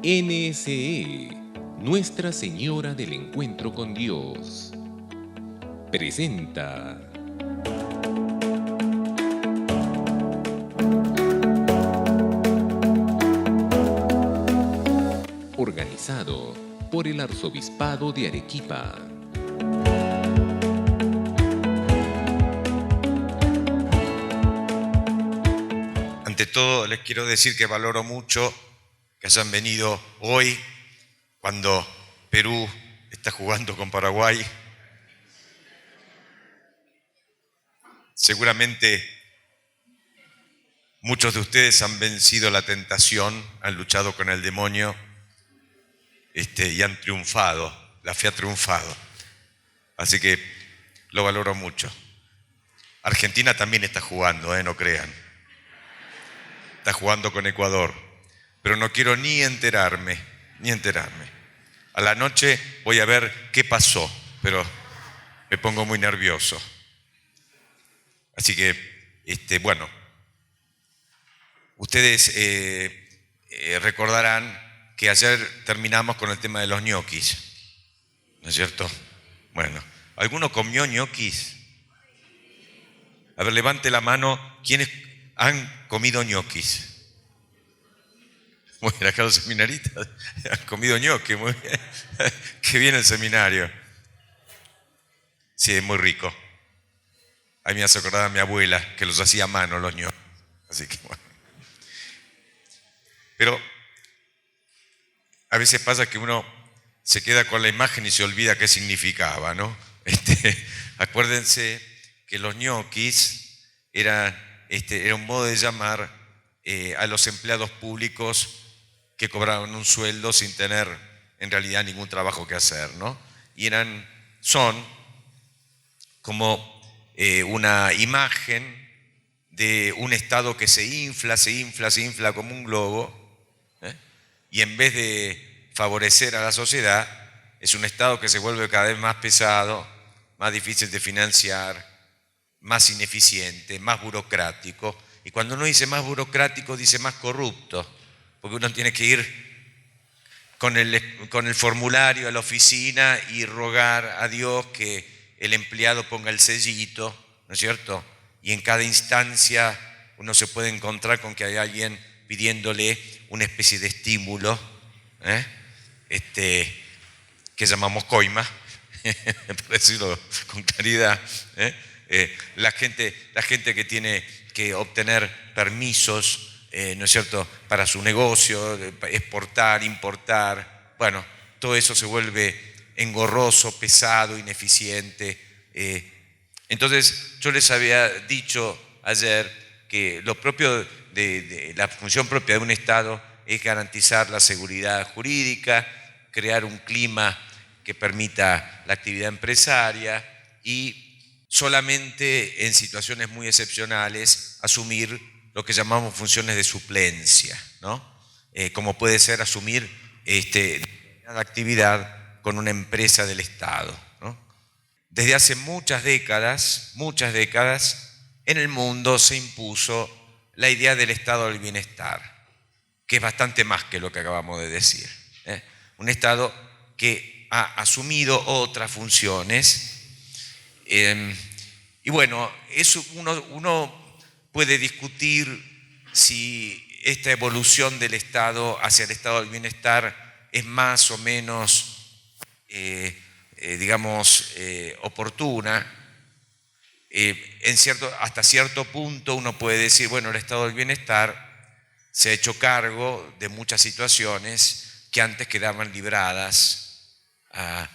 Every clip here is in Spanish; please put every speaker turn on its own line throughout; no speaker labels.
NSE, Nuestra Señora del Encuentro con Dios, presenta organizado por el Arzobispado de Arequipa.
Ante todo, les quiero decir que valoro mucho que hayan venido hoy, cuando Perú está jugando con Paraguay. Seguramente muchos de ustedes han vencido la tentación, han luchado con el demonio y han triunfado, la fe ha triunfado. Así que lo valoro mucho. Argentina también está jugando, no crean. Está jugando con Ecuador, pero no quiero ni enterarme. A la noche voy a ver qué pasó, pero me pongo muy nervioso. Así que, bueno, ustedes recordarán que ayer terminamos con el tema de los ñoquis, ¿no es cierto? Bueno, ¿alguno comió ñoquis? A ver, levante la mano, ¿quiénes han comido ñoquis? Muy bien, acá los seminaristas han comido ñoquis, muy bien. Qué bien el seminario. Sí, es muy rico. A mí me hace acordar a mi abuela, que los hacía a mano los ñoquis. Así que bueno. Pero a veces pasa que uno se queda con la imagen y se olvida qué significaba, ¿no? Acuérdense que los ñoquis era un modo de llamar a los empleados públicos que cobraban un sueldo sin tener en realidad ningún trabajo que hacer, ¿no? Y son como una imagen de un Estado que se infla como un globo, y en vez de favorecer a la sociedad, es un Estado que se vuelve cada vez más pesado, más difícil de financiar, más ineficiente, más burocrático. Y cuando uno dice más burocrático, dice más corrupto, porque uno tiene que ir con el formulario a la oficina y rogar a Dios que el empleado ponga el sellito, ¿no es cierto? Y en cada instancia uno se puede encontrar con que hay alguien pidiéndole una especie de estímulo, que llamamos coima, por decirlo con claridad. La gente que tiene que obtener permisos, ¿no es cierto?, para su negocio, exportar, importar, bueno, todo eso se vuelve engorroso, pesado, ineficiente. Entonces, yo les había dicho ayer que lo propio de la función propia de un Estado es garantizar la seguridad jurídica, crear un clima que permita la actividad empresaria y solamente en situaciones muy excepcionales asumir lo que llamamos funciones de suplencia, ¿no? Como puede ser asumir la actividad con una empresa del Estado, ¿no? Desde hace muchas décadas, en el mundo se impuso la idea del estado del bienestar, que es bastante más que lo que acabamos de decir. Un Estado que ha asumido otras funciones. Y bueno, eso uno puede discutir si esta evolución del Estado hacia el estado del bienestar es más o menos, oportuna. Hasta cierto punto uno puede decir, bueno, el estado del bienestar se ha hecho cargo de muchas situaciones que antes quedaban libradas a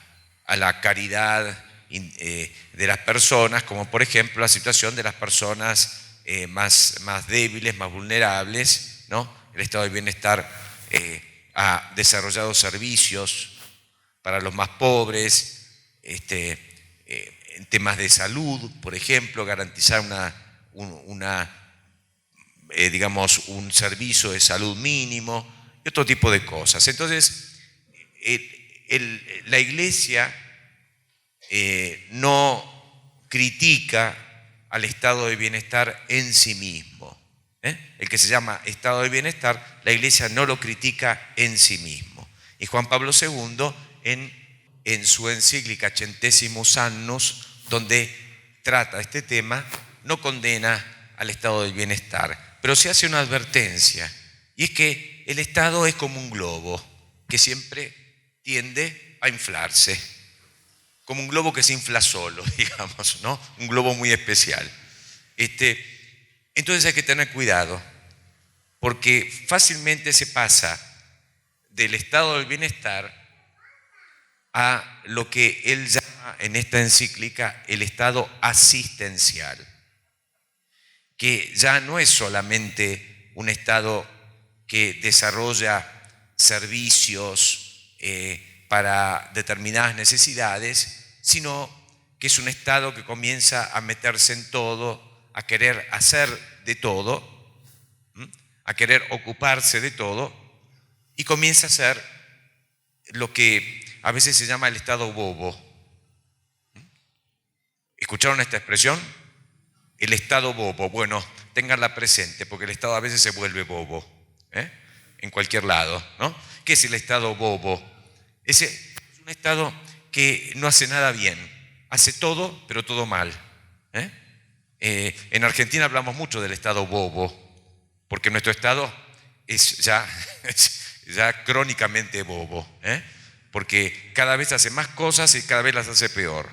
la caridad de las personas, como por ejemplo la situación de las personas más débiles, más vulnerables, ¿no? El estado del bienestar ha desarrollado servicios para los más pobres, en temas de salud, por ejemplo, garantizar un servicio de salud mínimo y otro tipo de cosas. Entonces, la Iglesia no critica al estado de bienestar en sí mismo, el que se llama estado de bienestar, la Iglesia no lo critica en sí mismo. Y Juan Pablo II, en su encíclica Centésimos Annus, donde trata este tema, no condena al estado del bienestar, pero se hace una advertencia, y es que el Estado es como un globo que siempre tiende a inflarse, como un globo que se infla solo, digamos, ¿no? Un globo muy especial. Entonces hay que tener cuidado, porque fácilmente se pasa del estado del bienestar a lo que él llama en esta encíclica el estado asistencial, que ya no es solamente un estado que desarrolla servicios para determinadas necesidades, sino que es un estado que comienza a meterse en todo, a querer hacer de todo, a querer ocuparse de todo, y comienza a ser lo que a veces se llama el estado bobo. ¿Escucharon esta expresión? El estado bobo. Bueno, ténganla presente, porque el estado a veces se vuelve bobo, en cualquier lado, ¿no? ¿Qué es el estado bobo? Ese es un estado que no hace nada bien, hace todo, pero todo mal. En Argentina hablamos mucho del estado bobo, porque nuestro estado es ya crónicamente bobo, porque cada vez hace más cosas y cada vez las hace peor,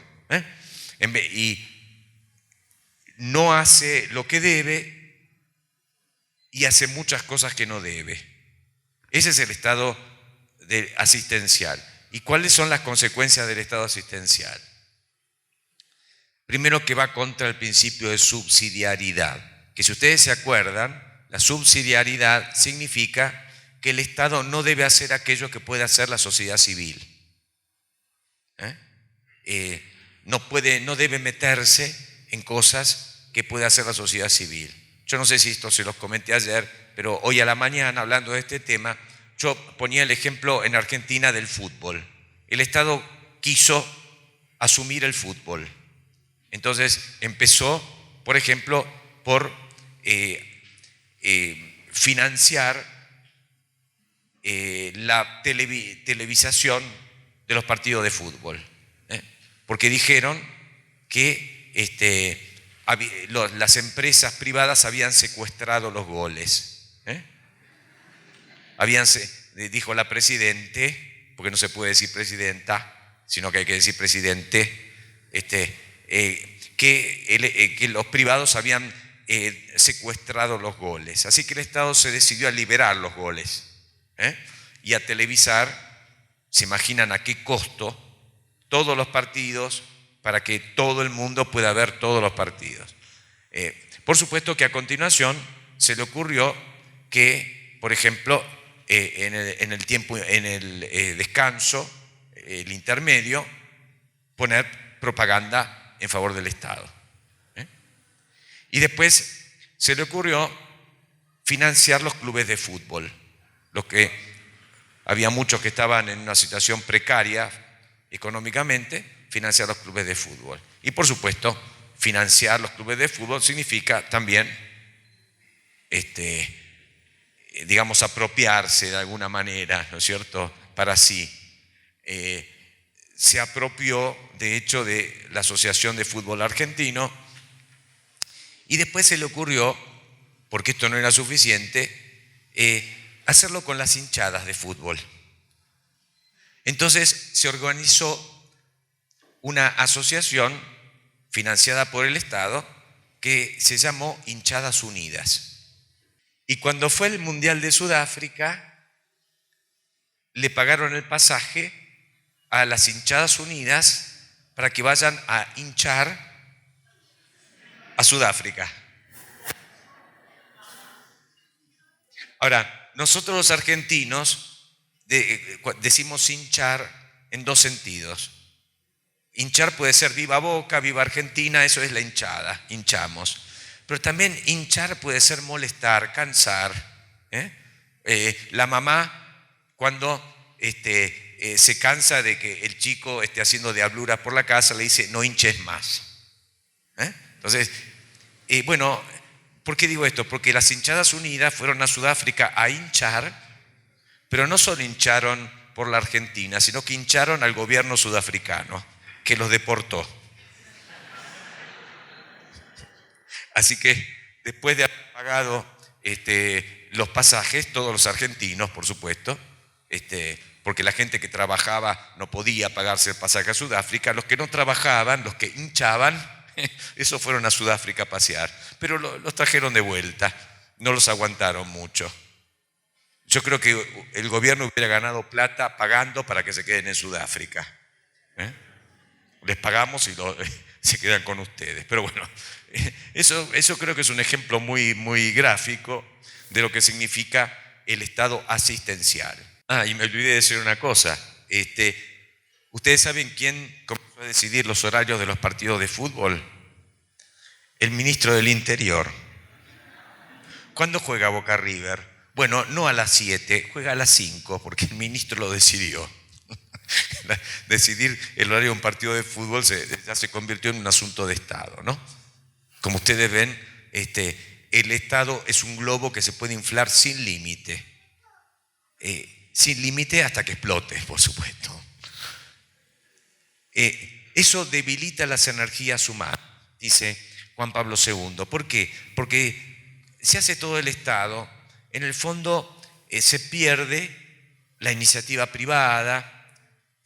y no hace lo que debe y hace muchas cosas que no debe. Ese es el estado asistencial. ¿Y cuáles son las consecuencias del estado asistencial? Primero, que va contra el principio de subsidiariedad, que si ustedes se acuerdan, la subsidiariedad significa que el Estado no debe hacer aquello que puede hacer la sociedad civil. No debe meterse en cosas que puede hacer la sociedad civil. Yo no sé si esto se los comenté ayer, pero hoy a la mañana, hablando de este tema, yo ponía el ejemplo en Argentina del fútbol. El Estado quiso asumir el fútbol. Entonces empezó, por ejemplo, por financiar la televisación de los partidos de fútbol, porque dijeron que las empresas privadas habían secuestrado los goles. Dijo la presidente, porque no se puede decir presidenta, sino que hay que decir presidente, que los privados habían secuestrado los goles. Así que el Estado se decidió a liberar los goles y a televisar, se imaginan a qué costo, todos los partidos, para que todo el mundo pueda ver todos los partidos. Por supuesto que a continuación se le ocurrió que, por ejemplo, en el descanso, el intermedio, poner propaganda en favor del Estado. Y después se le ocurrió financiar los clubes de fútbol, había muchos que estaban en una situación precaria económicamente, financiar los clubes de fútbol. Y por supuesto, financiar los clubes de fútbol significa también, digamos, apropiarse de alguna manera, ¿no es cierto?, para sí. Se apropió, de hecho, de la Asociación de Fútbol Argentino, y después se le ocurrió, porque esto no era suficiente, hacerlo con las hinchadas de fútbol. Entonces se organizó una asociación financiada por el Estado que se llamó Hinchadas Unidas. Y cuando fue el Mundial de Sudáfrica, le pagaron el pasaje a las Hinchadas Unidas para que vayan a hinchar a Sudáfrica. Ahora, nosotros los argentinos decimos hinchar en dos sentidos. Hinchar puede ser viva Boca, viva Argentina, eso es la hinchada, hinchamos. Pero también hinchar puede ser molestar, cansar. La mamá, cuando se cansa de que el chico esté haciendo diabluras por la casa, le dice: no hinches más. Entonces, bueno, ¿Por qué digo esto? Porque las hinchadas unidas fueron a Sudáfrica a hinchar, pero no solo hincharon por la Argentina, sino que hincharon al gobierno sudafricano, que los deportó. Así que después de haber pagado los pasajes, todos los argentinos, por supuesto, porque la gente que trabajaba no podía pagarse el pasaje a Sudáfrica, los que no trabajaban, los que hinchaban, esos fueron a Sudáfrica a pasear, pero los trajeron de vuelta, no los aguantaron mucho. Yo creo que el gobierno hubiera ganado plata pagando para que se queden en Sudáfrica. Les pagamos y se quedan con ustedes. Pero bueno, eso creo que es un ejemplo muy, muy gráfico de lo que significa el Estado asistencial. Y me olvidé de decir una cosa. ¿Ustedes saben quién comenzó a decidir los horarios de los partidos de fútbol? El ministro del Interior. ¿Cuándo juega Boca River? Bueno, no a las 7, juega a las 5, porque el ministro lo decidió. Decidir el horario de un partido de fútbol ya se convirtió en un asunto de Estado, ¿no? Como ustedes ven, el Estado es un globo que se puede inflar sin límite. Sin límite hasta que explote, por supuesto. Eso debilita las energías humanas, dice Juan Pablo II. ¿Por qué? Porque se hace todo el Estado, en el fondo se pierde la iniciativa privada,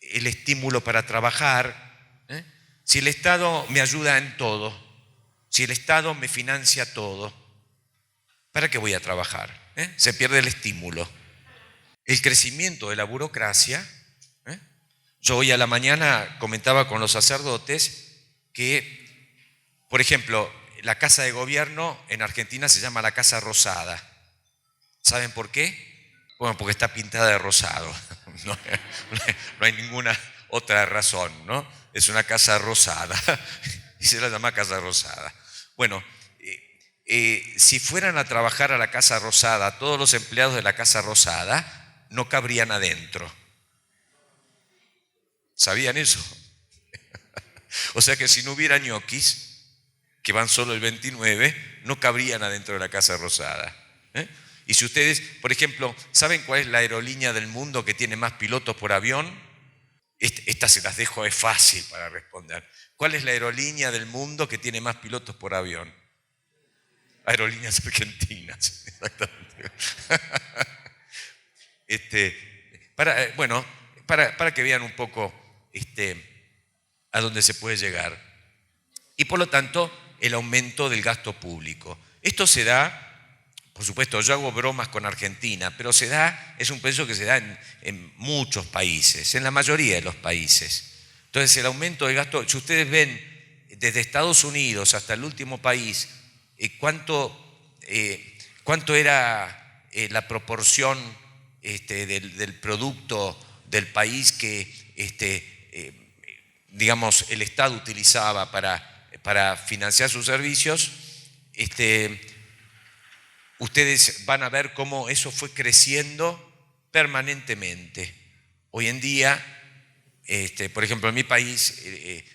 el estímulo para trabajar. Si el Estado me ayuda en todo, si el Estado me financia todo, ¿para qué voy a trabajar? Se pierde el estímulo. El crecimiento de la burocracia. Yo hoy a la mañana comentaba con los sacerdotes que, por ejemplo, la Casa de Gobierno en Argentina se llama la Casa Rosada. ¿Saben por qué? Bueno, porque está pintada de rosado. No hay ninguna otra razón, ¿no? Es una casa rosada y se la llama Casa Rosada. Bueno, si fueran a trabajar a la Casa Rosada, todos los empleados de la Casa Rosada no cabrían adentro. ¿Sabían eso? O sea que si no hubiera ñoquis, que van solo el 29, no cabrían adentro de la Casa Rosada. Y si ustedes, por ejemplo, ¿saben cuál es la aerolínea del mundo que tiene más pilotos por avión? Esta se las dejo, es fácil para responder. ¿Cuál es la aerolínea del mundo que tiene más pilotos por avión? Aerolíneas Argentinas, exactamente. Para que vean un poco a dónde se puede llegar. Y por lo tanto, el aumento del gasto público. Esto se da, por supuesto, yo hago bromas con Argentina, pero es un proceso que se da en muchos países, en la mayoría de los países. Entonces, el aumento del gasto, si ustedes ven desde Estados Unidos hasta el último país, cuánto era la proporción del producto del país que, digamos, el Estado utilizaba para financiar sus servicios, ustedes van a ver cómo eso fue creciendo permanentemente. Hoy en día, por ejemplo, en mi país,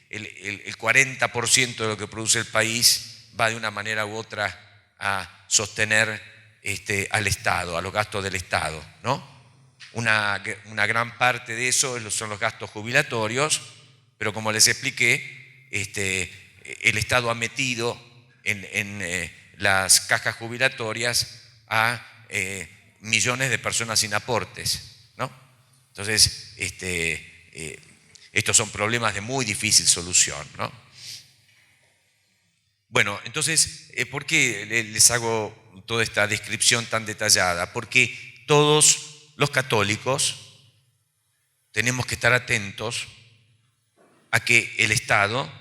el 40% de lo que produce el país va de una manera u otra a sostener al Estado, a los gastos del Estado, ¿no? Una gran parte de eso son los gastos jubilatorios, pero como les expliqué, el Estado ha metido en las cajas jubilatorias a millones de personas sin aportes, ¿no? Entonces, estos son problemas de muy difícil solución, ¿no? Bueno, entonces, ¿por qué les hago toda esta descripción tan detallada? Porque todos los católicos tenemos que estar atentos a que el Estado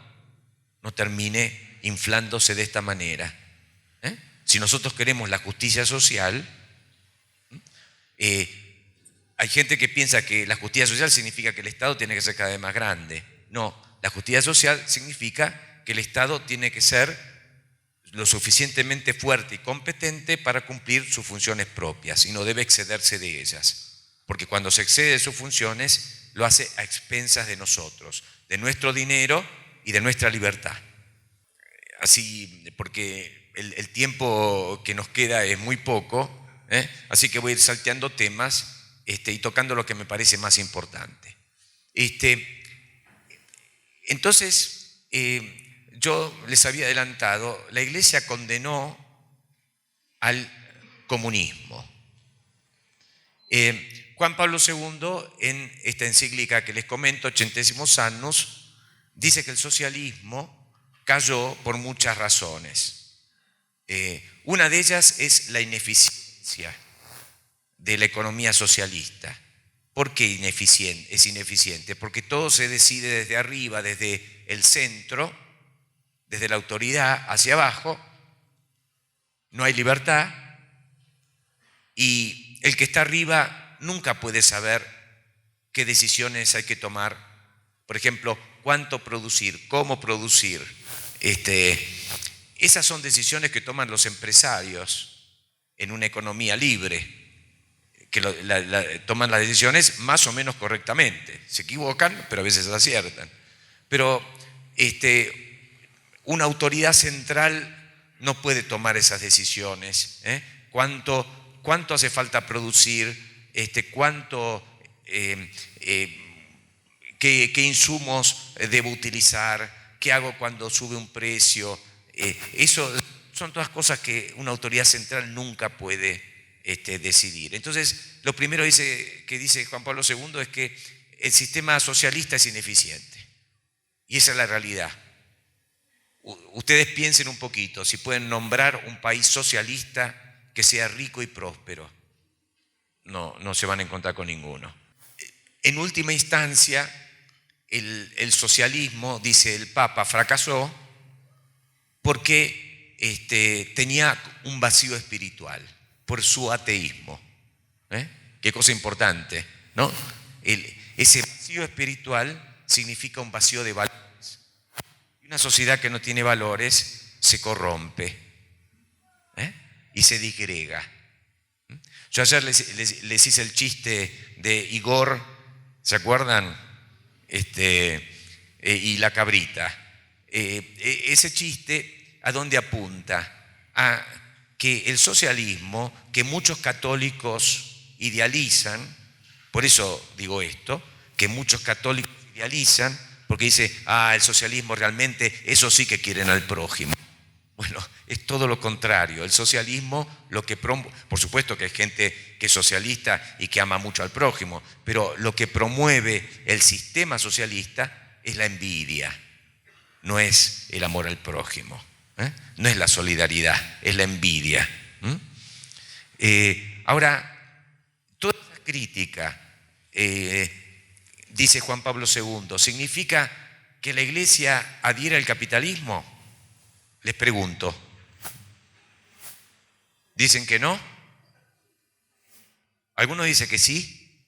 no termine inflándose de esta manera. Si nosotros queremos la justicia social, hay gente que piensa que la justicia social significa que el Estado tiene que ser cada vez más grande. No, la justicia social significa que el Estado tiene que ser lo suficientemente fuerte y competente para cumplir sus funciones propias y no debe excederse de ellas. Porque cuando se excede de sus funciones, lo hace a expensas de nosotros, de nuestro dinero y de nuestra libertad. Así, porque el tiempo que nos queda es muy poco, así que voy a ir salteando temas y tocando lo que me parece más importante. Entonces, yo les había adelantado, la Iglesia condenó al comunismo. Juan Pablo II, en esta encíclica que les comento, Centésimos Annus, dice que el socialismo cayó por muchas razones. Una de ellas es la ineficiencia de la economía socialista. ¿Por qué es ineficiente? Porque todo se decide desde arriba, desde el centro, desde la autoridad hacia abajo. No hay libertad y el que está arriba nunca puede saber qué decisiones hay que tomar. Por ejemplo, cuánto producir, cómo producir. Esas son decisiones que toman los empresarios en una economía libre, que toman las decisiones más o menos correctamente. Se equivocan, pero a veces aciertan. Pero una autoridad central no puede tomar esas decisiones. ¿Cuánto hace falta producir? ¿Qué insumos debo utilizar? ¿Qué hago cuando sube un precio? Eso son todas cosas que una autoridad central nunca puede decidir. Entonces, lo primero que dice Juan Pablo II es que el sistema socialista es ineficiente. Y esa es la realidad. Ustedes piensen un poquito, si pueden nombrar un país socialista que sea rico y próspero. No se van a encontrar con ninguno. En última instancia, el socialismo, dice el Papa, fracasó porque tenía un vacío espiritual por su ateísmo. Qué cosa importante, ¿no? Ese vacío espiritual significa un vacío de valores. Una sociedad que no tiene valores se corrompe y se disgrega. Yo ayer les hice el chiste de Igor, ¿se acuerdan? Y la cabrita. Ese chiste, ¿a dónde apunta? A que el socialismo, que muchos católicos idealizan, por eso digo esto, que muchos católicos idealizan, porque dice, el socialismo realmente, eso sí que quieren al prójimo. Bueno, es todo lo contrario. El socialismo, por supuesto que hay gente que es socialista y que ama mucho al prójimo, pero lo que promueve el sistema socialista es la envidia, no es el amor al prójimo, no es la solidaridad, es la envidia. Ahora, toda esa crítica, dice Juan Pablo II, ¿significa que la Iglesia adhiere al capitalismo? Les pregunto. ¿Dicen que no? ¿Alguno dice que sí?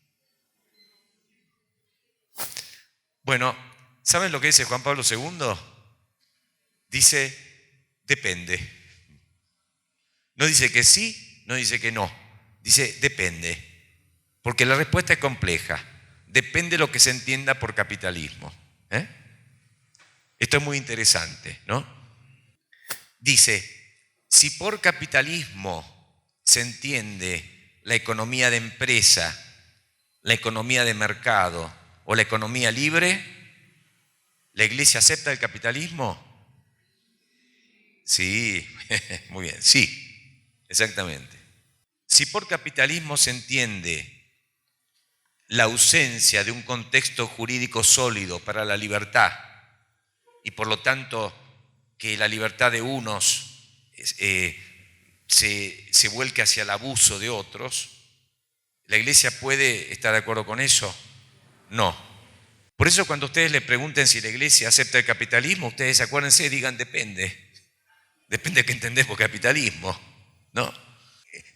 Bueno, ¿saben lo que dice Juan Pablo II? Dice, depende. No dice que sí, no dice que no. Dice, depende. Porque la respuesta es compleja. Depende de lo que se entienda por capitalismo. Esto es muy interesante, ¿no? Dice, si por capitalismo se entiende la economía de empresa, la economía de mercado o la economía libre, ¿la Iglesia acepta el capitalismo? Sí, muy bien, sí, exactamente. Si por capitalismo se entiende la ausencia de un contexto jurídico sólido para la libertad y por lo tanto que la libertad de unos se vuelque hacia el abuso de otros, ¿la Iglesia puede estar de acuerdo con eso? No. Por eso cuando ustedes le pregunten si la Iglesia acepta el capitalismo, ustedes acuérdense y digan depende. Depende de qué entendés por capitalismo, ¿no?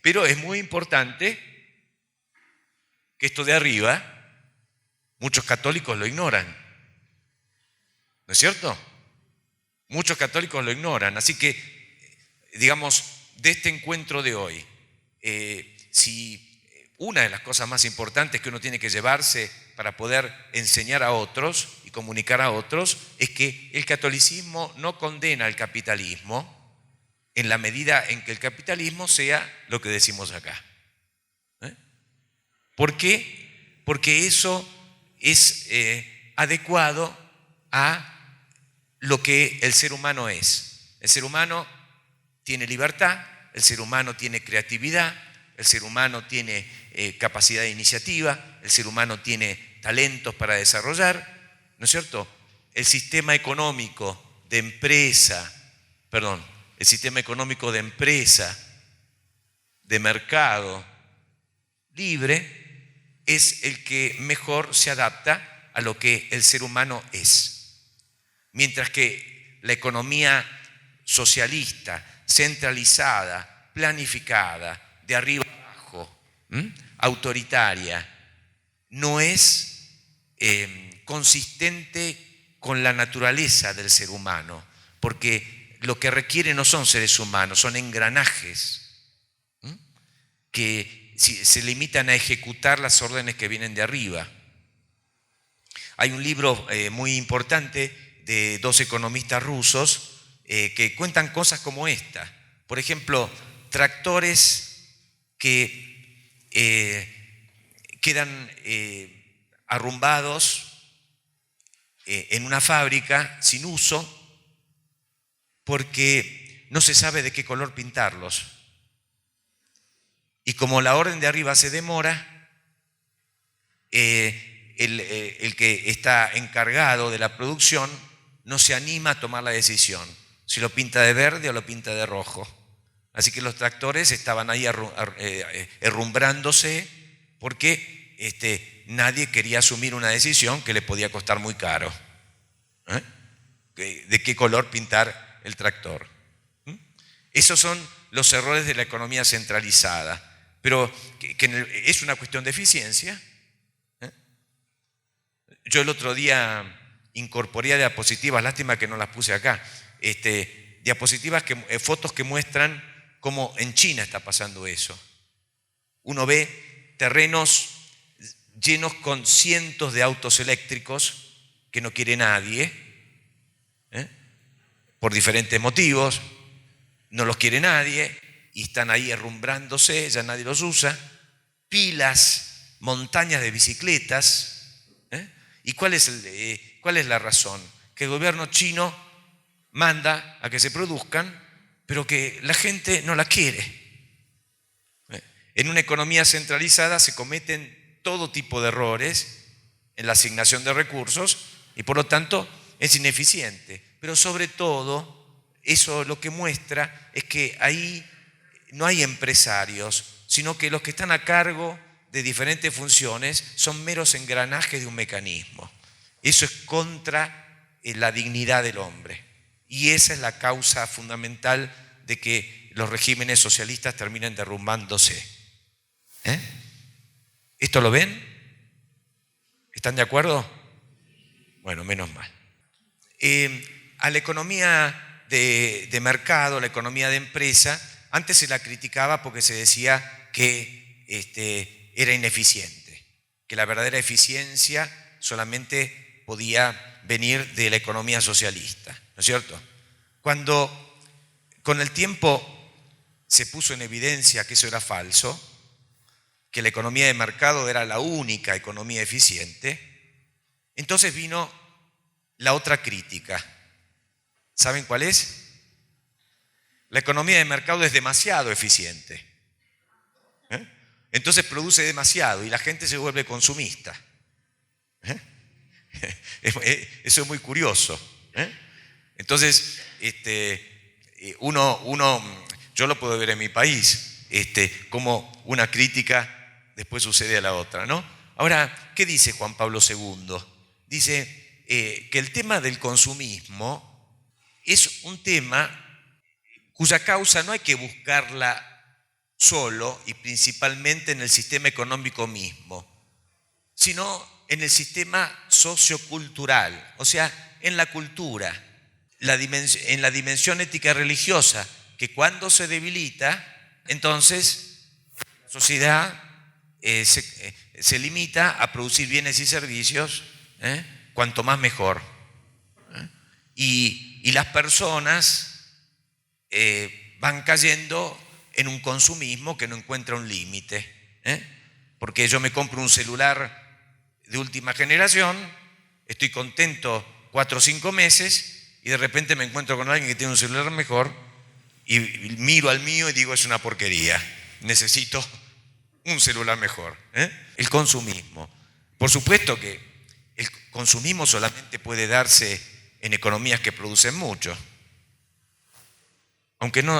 Pero es muy importante que esto de arriba, muchos católicos lo ignoran. ¿No es cierto? Muchos católicos lo ignoran. Así que, digamos, de este encuentro de hoy, si una de las cosas más importantes que uno tiene que llevarse para poder enseñar a otros y comunicar a otros es que el catolicismo no condena al capitalismo, en la medida en que el capitalismo sea lo que decimos acá. ¿Por qué? Porque eso es adecuado a lo que el ser humano es. El ser humano tiene libertad, el ser humano tiene creatividad, el ser humano tiene capacidad de iniciativa, el ser humano tiene talentos para desarrollar, ¿no es cierto? El sistema económico de empresa, de mercado libre, es el que mejor se adapta a lo que el ser humano es. Mientras que la economía socialista, centralizada, planificada, de arriba abajo, autoritaria, no es consistente con la naturaleza del ser humano, porque lo que requiere no son seres humanos, son engranajes que se limitan a ejecutar las órdenes que vienen de arriba. Hay un libro muy importante de dos economistas rusos que cuentan cosas como esta. Por ejemplo, tractores que quedan arrumbados en una fábrica sin uso porque no se sabe de qué color pintarlos. Y como la orden de arriba se demora, el que está encargado de la producción no se anima a tomar la decisión, si lo pinta de verde o lo pinta de rojo. Así que los tractores estaban ahí herrumbrándose porque nadie quería asumir una decisión que le podía costar muy caro. ¿De qué color pintar el tractor? Esos son los errores de la economía centralizada. Pero que es una cuestión de eficiencia. Yo el otro día incorporé diapositivas, lástima que no las puse acá, diapositivas, fotos que muestran cómo en China está pasando eso. Uno ve terrenos llenos con cientos de autos eléctricos que no quiere nadie, por diferentes motivos, no los quiere nadie, y están ahí herrumbrándose, ya nadie los usa, pilas, montañas de bicicletas. ¿Y cuál es la razón? Que el gobierno chino manda a que se produzcan, pero que la gente no la quiere. En una economía centralizada se cometen todo tipo de errores en la asignación de recursos y por lo tanto es ineficiente. Pero sobre todo, eso lo que muestra es que ahí no hay empresarios, sino que los que están a cargo de diferentes funciones son meros engranajes de un mecanismo. Eso es contra la dignidad del hombre. Y esa es la causa fundamental de que los regímenes socialistas terminen derrumbándose. ¿Esto lo ven? ¿Están de acuerdo? Bueno, menos mal. A la economía de mercado, la economía de empresa, antes se la criticaba porque se decía que era ineficiente, que la verdadera eficiencia solamente podía venir de la economía socialista, ¿no es cierto? Cuando con el tiempo se puso en evidencia que eso era falso, que la economía de mercado era la única economía eficiente, entonces vino la otra crítica. ¿Saben cuál es? La economía de mercado es demasiado eficiente. Entonces produce demasiado y la gente se vuelve consumista. Eso es muy curioso. Entonces, yo lo puedo ver en mi país, como una crítica después sucede a la otra, ¿no? Ahora, ¿qué dice Juan Pablo II? Dice que el tema del consumismo es un tema cuya causa no hay que buscarla solo y principalmente en el sistema económico mismo, sino en el sistema sociocultural, o sea, en la cultura, en la dimensión ética religiosa, que cuando se debilita, entonces la sociedad se limita a producir bienes y servicios, cuanto más mejor. Y las personas van cayendo en un consumismo que no encuentra un límite. Porque yo me compro un celular de última generación, estoy contento 4 o 5 meses y de repente me encuentro con alguien que tiene un celular mejor y miro al mío y digo, es una porquería, necesito un celular mejor. El consumismo. Por supuesto que el consumismo solamente puede darse en economías que producen mucho. Aunque no,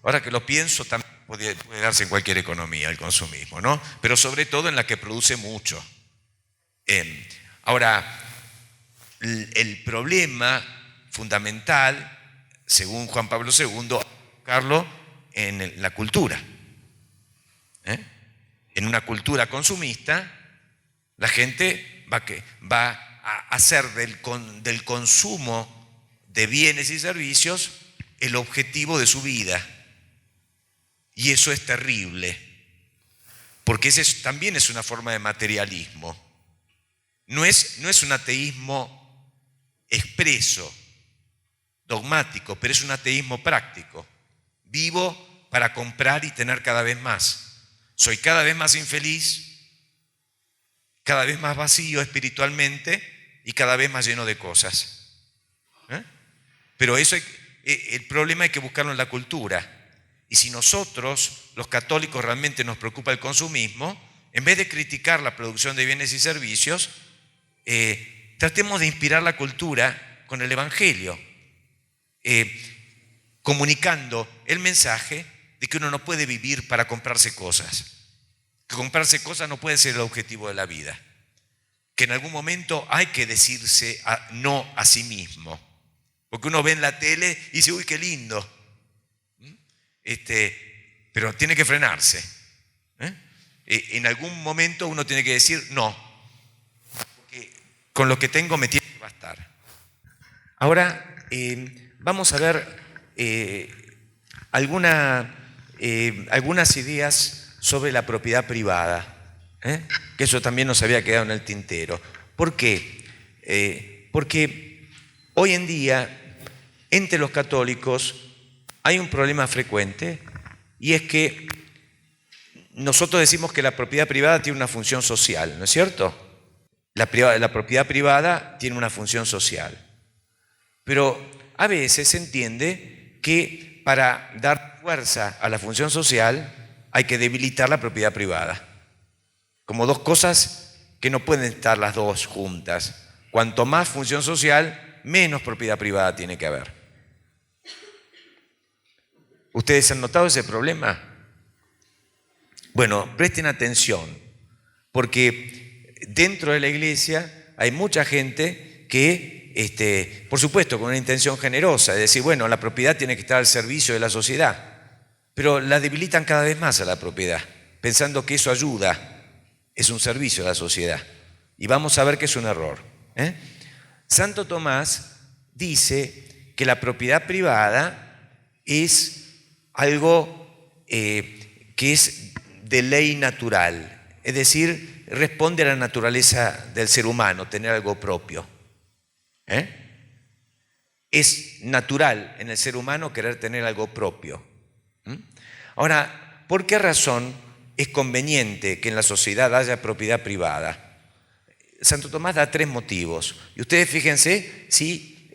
ahora que lo pienso, también puede darse en cualquier economía el consumismo, ¿no? Pero sobre todo en la que produce mucho. Ahora, el problema fundamental, según Juan Pablo II, Carlos, en la cultura. En una cultura consumista, la gente va a hacer del consumo de bienes y servicios el objetivo de su vida. Y eso es terrible, porque ese también es una forma de materialismo. No es un ateísmo expreso, dogmático, pero es un ateísmo práctico. Vivo para comprar y tener cada vez más. Soy cada vez más infeliz, cada vez más vacío espiritualmente y cada vez más lleno de cosas. Pero el problema hay que buscarlo en la cultura. Y si nosotros, los católicos, realmente nos preocupa el consumismo, en vez de criticar la producción de bienes y servicios, tratemos de inspirar la cultura con el Evangelio, comunicando el mensaje de que uno no puede vivir para comprarse cosas, que comprarse cosas no puede ser el objetivo de la vida, que en algún momento hay que decirse no a sí mismo, porque uno ve en la tele y dice, uy, qué lindo, pero tiene que frenarse. En algún momento uno tiene que decir no, porque con lo que tengo me tiene que bastar. Ahora vamos a ver algunas ideas sobre la propiedad privada, que eso también nos había quedado en el tintero. ¿Por qué? Porque hoy en día entre los católicos hay un problema frecuente, y es que nosotros decimos que la propiedad privada tiene una función social, ¿no es cierto? La propiedad privada tiene una función social. Pero a veces se entiende que para dar fuerza a la función social hay que debilitar la propiedad privada. Como dos cosas que no pueden estar las dos juntas. Cuanto más función social, menos propiedad privada tiene que haber. ¿Ustedes han notado ese problema? Bueno, presten atención, porque dentro de la iglesia hay mucha gente que, por supuesto, con una intención generosa, de decir, bueno, la propiedad tiene que estar al servicio de la sociedad, pero la debilitan cada vez más a la propiedad, pensando que eso ayuda, es un servicio a la sociedad. Y vamos a ver que es un error. Santo Tomás dice que la propiedad privada es algo que es de ley natural, es decir, responde a la naturaleza del ser humano, tener algo propio. Es natural en el ser humano querer tener algo propio. Ahora, ¿por qué razón es conveniente que en la sociedad haya propiedad privada? Santo Tomás da 3 motivos, y ustedes fíjense si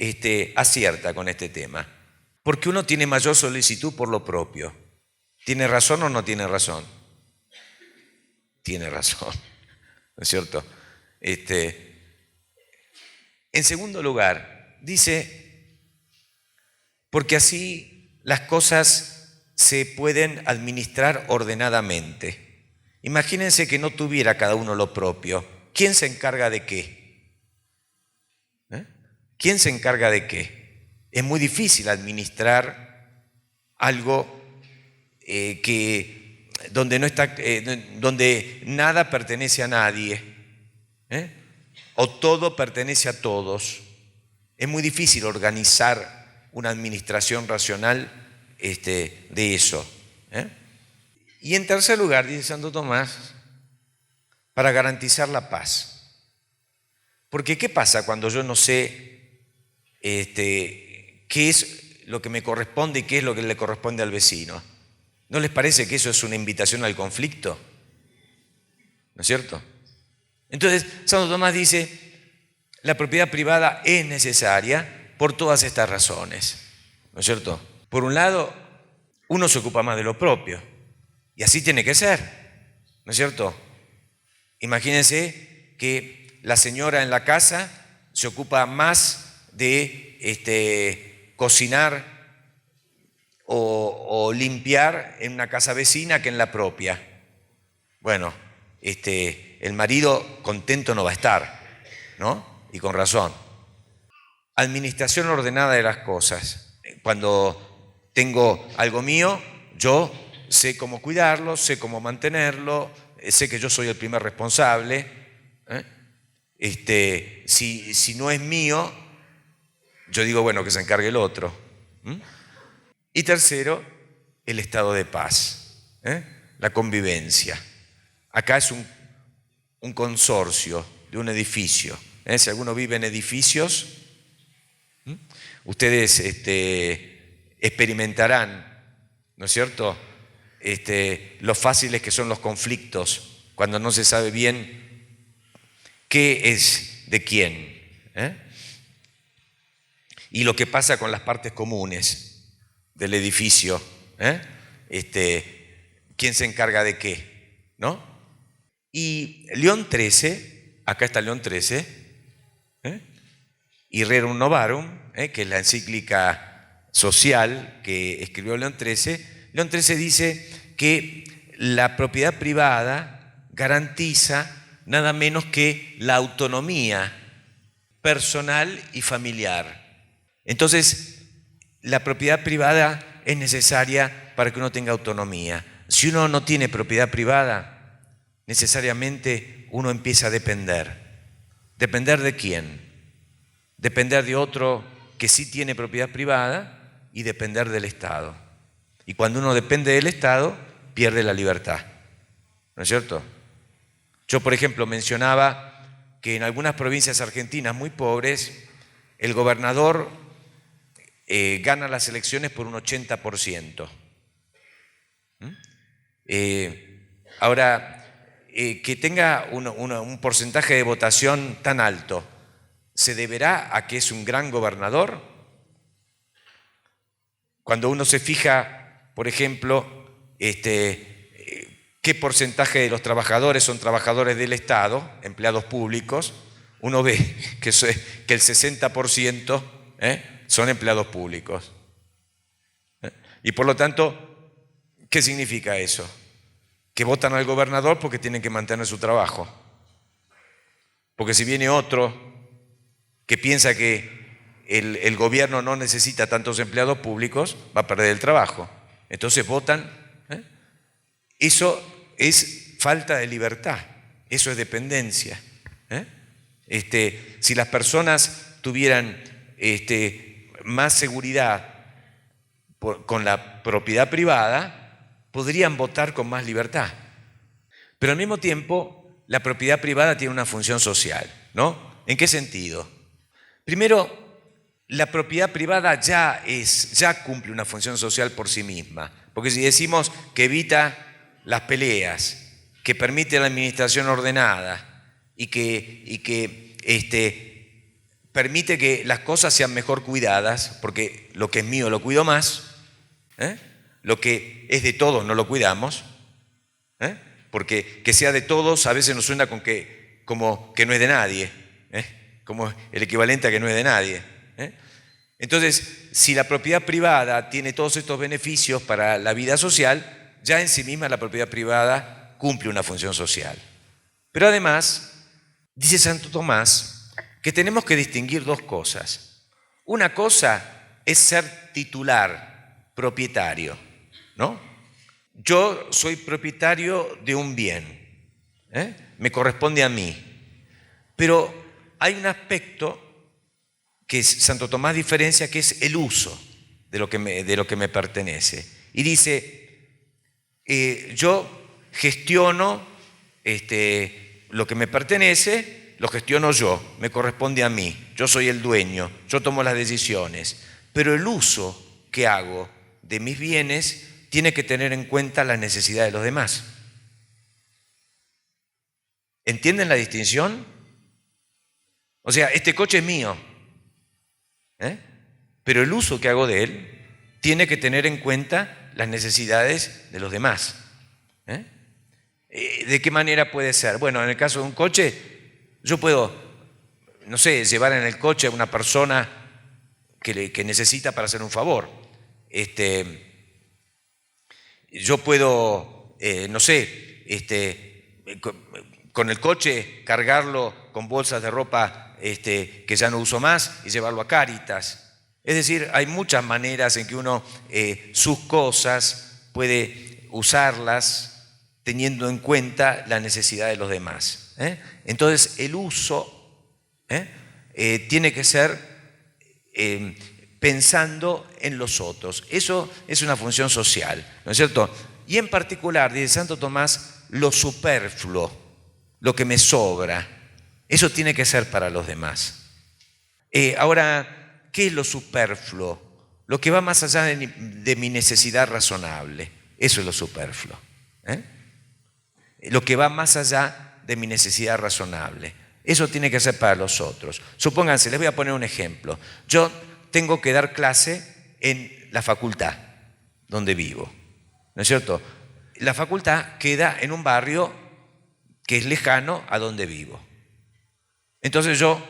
acierta con este tema. Porque uno tiene mayor solicitud por lo propio. ¿Tiene razón o no tiene razón? Tiene razón, ¿no es cierto? En segundo lugar, dice, porque así las cosas se pueden administrar ordenadamente. Imagínense que no tuviera cada uno lo propio. ¿Quién se encarga de qué? ¿Quién se encarga de qué? Es muy difícil administrar algo donde nada pertenece a nadie, o todo pertenece a todos. Es muy difícil organizar una administración racional de eso. Y en tercer lugar, dice Santo Tomás, para garantizar la paz. Porque ¿qué pasa cuando yo no sé qué es lo que me corresponde y qué es lo que le corresponde al vecino? ¿No les parece que eso es una invitación al conflicto? ¿No es cierto? Entonces, Santo Tomás dice, la propiedad privada es necesaria por todas estas razones. ¿No es cierto? Por un lado, uno se ocupa más de lo propio, y así tiene que ser. ¿No es cierto? Imagínense que la señora en la casa se ocupa más de cocinar o limpiar en una casa vecina que en la propia. Bueno, el marido contento no va a estar, ¿no? Y con razón. Administración ordenada de las cosas. Cuando tengo algo mío, yo sé cómo cuidarlo, sé cómo mantenerlo, sé que yo soy el primer responsable. Si no es mío, yo digo, bueno, que se encargue el otro. Y tercero, el estado de paz, la convivencia. Acá es un consorcio de un edificio. Si alguno vive en edificios, ustedes experimentarán, ¿no es cierto?, lo fáciles que son los conflictos cuando no se sabe bien qué es de quién. Y lo que pasa con las partes comunes del edificio. ¿Quién se encarga de qué? ¿No? Y León XIII, acá está León XIII, y Rerum Novarum, que es la encíclica social que escribió León XIII. León XIII dice que la propiedad privada garantiza nada menos que la autonomía personal y familiar. Entonces, la propiedad privada es necesaria para que uno tenga autonomía. Si uno no tiene propiedad privada, necesariamente uno empieza a depender. ¿Depender de quién? Depender de otro que sí tiene propiedad privada y depender del Estado. Y cuando uno depende del Estado, pierde la libertad. ¿No es cierto? Yo, por ejemplo, mencionaba que en algunas provincias argentinas muy pobres, el gobernador gana las elecciones por un 80%. Ahora, que tenga un porcentaje de votación tan alto, ¿se deberá a que es un gran gobernador? Cuando uno se fija, por ejemplo, qué porcentaje de los trabajadores son trabajadores del Estado, empleados públicos, uno ve que el 60% son empleados públicos. Y por lo tanto, ¿qué significa eso? Que votan al gobernador porque tienen que mantener su trabajo. Porque si viene otro que piensa que el gobierno no necesita tantos empleados públicos, va a perder el trabajo. Entonces votan. Eso es falta de libertad, eso es dependencia. Si las personas tuvieran más seguridad con la propiedad privada, podrían votar con más libertad. Pero al mismo tiempo, la propiedad privada tiene una función social, ¿no? ¿En qué sentido? Primero, la propiedad privada ya cumple una función social por sí misma. Porque si decimos que evita las peleas, que permite la administración ordenada y que permite que las cosas sean mejor cuidadas, porque lo que es mío lo cuido más, lo que es de todos no lo cuidamos, porque que sea de todos a veces nos suena como que no es de nadie, como el equivalente a que no es de nadie. Entonces, si la propiedad privada tiene todos estos beneficios para la vida social, ya en sí misma la propiedad privada cumple una función social. Pero además, dice Santo Tomás, que tenemos que distinguir dos cosas. Una cosa es ser titular, propietario, ¿no? Yo soy propietario de un bien, me corresponde a mí. Pero hay un aspecto que Santo Tomás diferencia, que es el uso de lo que me pertenece. Y dice, yo gestiono lo que me pertenece, lo gestiono yo, me corresponde a mí, yo soy el dueño, yo tomo las decisiones. Pero el uso que hago de mis bienes tiene que tener en cuenta las necesidades de los demás. ¿Entienden la distinción? O sea, este coche es mío, pero el uso que hago de él tiene que tener en cuenta las necesidades de los demás. ¿De qué manera puede ser? Bueno, en el caso de un coche, yo puedo, no sé, llevar en el coche a una persona que necesita para hacer un favor. Yo puedo, no sé, con el coche cargarlo con bolsas de ropa que ya no uso más y llevarlo a Cáritas. Es decir, hay muchas maneras en que uno sus cosas puede usarlas teniendo en cuenta la necesidad de los demás. Entonces, el uso tiene que ser pensando en los otros. Eso es una función social, ¿no es cierto? Y en particular, dice Santo Tomás, lo superfluo, lo que me sobra, eso tiene que ser para los demás. Ahora, ¿qué es lo superfluo? Lo que va más allá de mi necesidad razonable. Eso es lo superfluo. Lo que va más allá de mi necesidad razonable. Eso tiene que ser para los otros. Supónganse, les voy a poner un ejemplo. Yo tengo que dar clase en la facultad donde vivo, ¿no es cierto? La facultad queda en un barrio que es lejano a donde vivo. Entonces yo,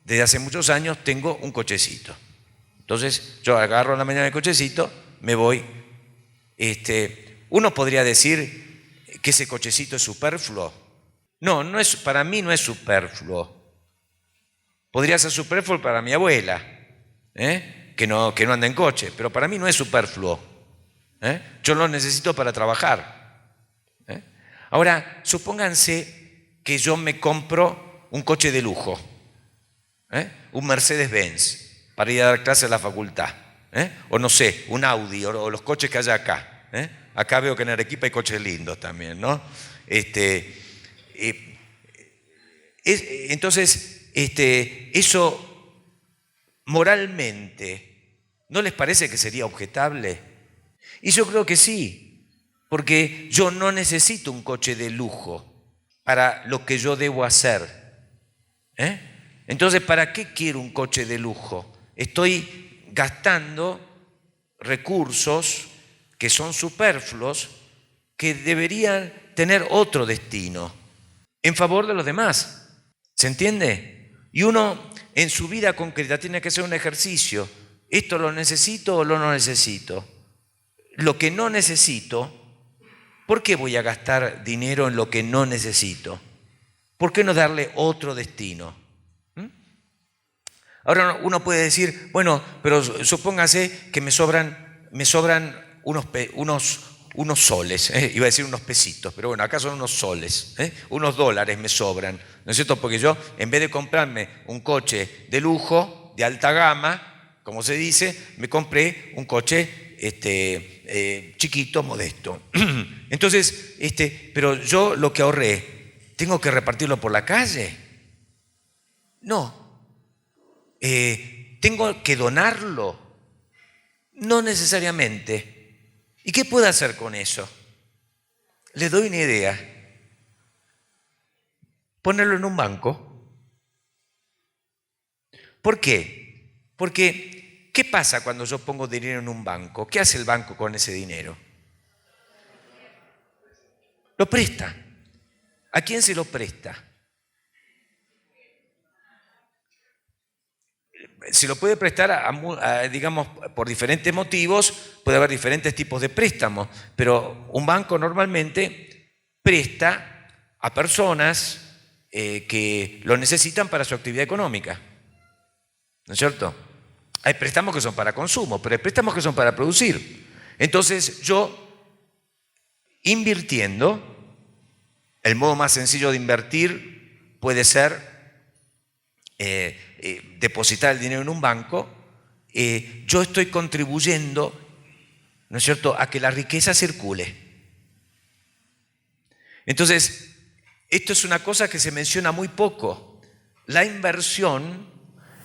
desde hace muchos años, tengo un cochecito. Entonces yo agarro en la mañana el cochecito, me voy. Uno podría decir que ese cochecito es superfluo. No, para mí no es superfluo. Podría ser superfluo para mi abuela, que no anda en coche, pero para mí no es superfluo. Yo lo necesito para trabajar. Ahora, supónganse que yo me compro un coche de lujo, un Mercedes-Benz, para ir a dar clase a la facultad, o no sé, un Audi, o los coches que haya acá. Acá veo que en Arequipa hay coches lindos también, ¿no? Entonces, eso moralmente, ¿no les parece que sería objetable? Y yo creo que sí, porque yo no necesito un coche de lujo para lo que yo debo hacer. Entonces, ¿para qué quiero un coche de lujo? Estoy gastando recursos que son superfluos, que deberían tener otro destino, en favor de los demás. ¿Se entiende? Y uno en su vida concreta tiene que hacer un ejercicio. ¿Esto lo necesito o lo no necesito? Lo que no necesito, ¿por qué voy a gastar dinero en lo que no necesito? ¿Por qué no darle otro destino? Ahora uno puede decir, bueno, pero supóngase que me sobran unos soles, iba a decir unos pesitos, pero bueno, acá son unos soles, unos dólares me sobran, ¿no es cierto? Porque yo, en vez de comprarme un coche de lujo, de alta gama, como se dice, me compré un coche chiquito, modesto. Entonces, pero yo lo que ahorré, ¿tengo que repartirlo por la calle? No. ¿Tengo que donarlo? No necesariamente. ¿Y qué puedo hacer con eso? Les doy una idea. Ponerlo en un banco. ¿Por qué? Porque, ¿qué pasa cuando yo pongo dinero en un banco? ¿Qué hace el banco con ese dinero? Lo presta. ¿A quién se lo presta? Se lo puede prestar, digamos, por diferentes motivos, puede haber diferentes tipos de préstamos, pero un banco normalmente presta a personas que lo necesitan para su actividad económica, ¿no es cierto? Hay préstamos que son para consumo, pero hay préstamos que son para producir. Entonces yo, invirtiendo, el modo más sencillo de invertir puede ser depositar el dinero en un banco. Yo estoy contribuyendo, ¿no es cierto?, a que la riqueza circule. Entonces, esto es una cosa que se menciona muy poco. La inversión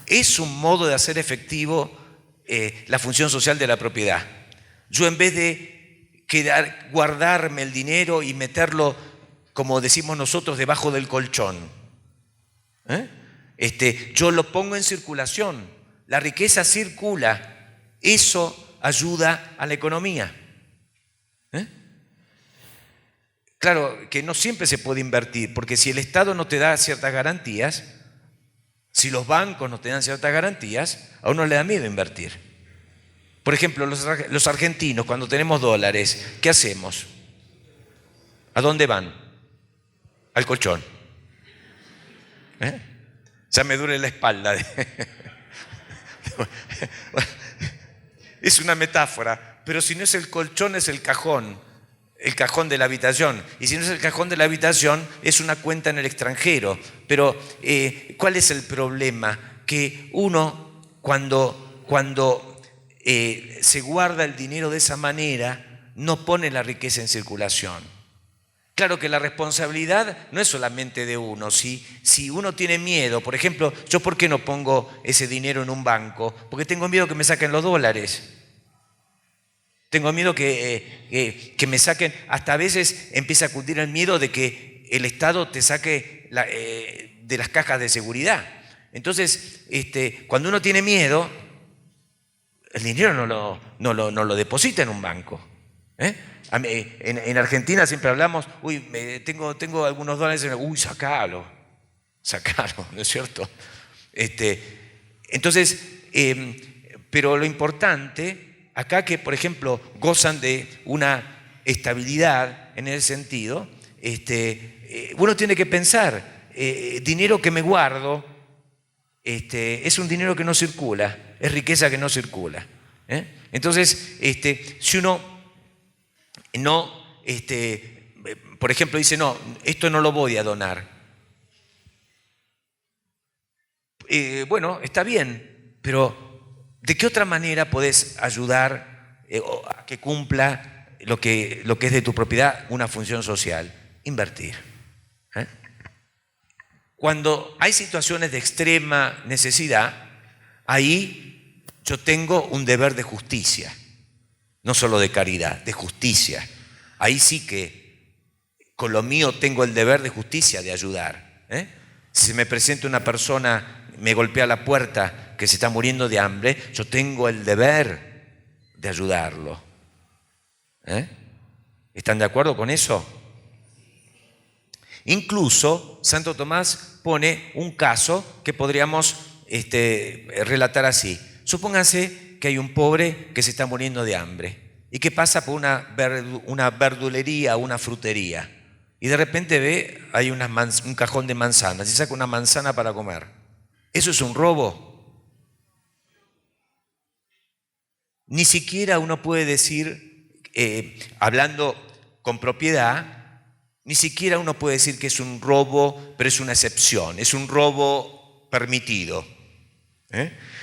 es un modo de hacer efectivo la función social de la propiedad. Yo, en vez de guardarme el dinero y meterlo, como decimos nosotros, debajo del colchón, yo lo pongo en circulación. La riqueza circula. Eso ayuda a la economía. Claro que no siempre se puede invertir, porque si el Estado no te da ciertas garantías, si los bancos no te dan ciertas garantías, a uno le da miedo invertir. Por ejemplo, los argentinos, cuando tenemos dólares, ¿qué hacemos? ¿A dónde van? Al colchón. Ya me duele la espalda. Es una metáfora, pero si no es el colchón, es el cajón de la habitación. Y si no es el cajón de la habitación, es una cuenta en el extranjero. Pero, ¿cuál es el problema? Que uno, cuando se guarda el dinero de esa manera, no pone la riqueza en circulación. Claro que la responsabilidad no es solamente de uno. Si uno tiene miedo, por ejemplo, ¿yo por qué no pongo ese dinero en un banco? Porque tengo miedo que me saquen los dólares. Tengo miedo que me saquen. Hasta a veces empieza a cundir el miedo de que el Estado te saque de las cajas de seguridad. Entonces, cuando uno tiene miedo, el dinero no lo deposita en un banco. En Argentina siempre hablamos, tengo algunos dólares, sacalo, ¿no es cierto? Entonces, pero lo importante acá, que por ejemplo gozan de una estabilidad en ese sentido, uno tiene que pensar, dinero que me guardo es un dinero que no circula, es riqueza que no circula. Entonces, si uno no, por ejemplo, dice, no, esto no lo voy a donar. Bueno, está bien, pero ¿de qué otra manera podés ayudar a que cumpla lo que es de tu propiedad una función social? Invertir. Cuando hay situaciones de extrema necesidad, ahí yo tengo un deber de justicia. No solo de caridad, de justicia. Ahí sí que con lo mío tengo el deber de justicia de ayudar. Si se me presenta una persona, me golpea la puerta, que se está muriendo de hambre, yo tengo el deber de ayudarlo. ¿Están de acuerdo con eso? Incluso Santo Tomás pone un caso que podríamos relatar así. Supónganse que hay un pobre que se está muriendo de hambre y que pasa por una verdulería, una frutería, y de repente ve, hay un cajón de manzanas y saca una manzana para comer. ¿Eso es un robo? Ni siquiera uno puede decir, hablando con propiedad, ni siquiera uno puede decir que es un robo, pero es una excepción, es un robo permitido.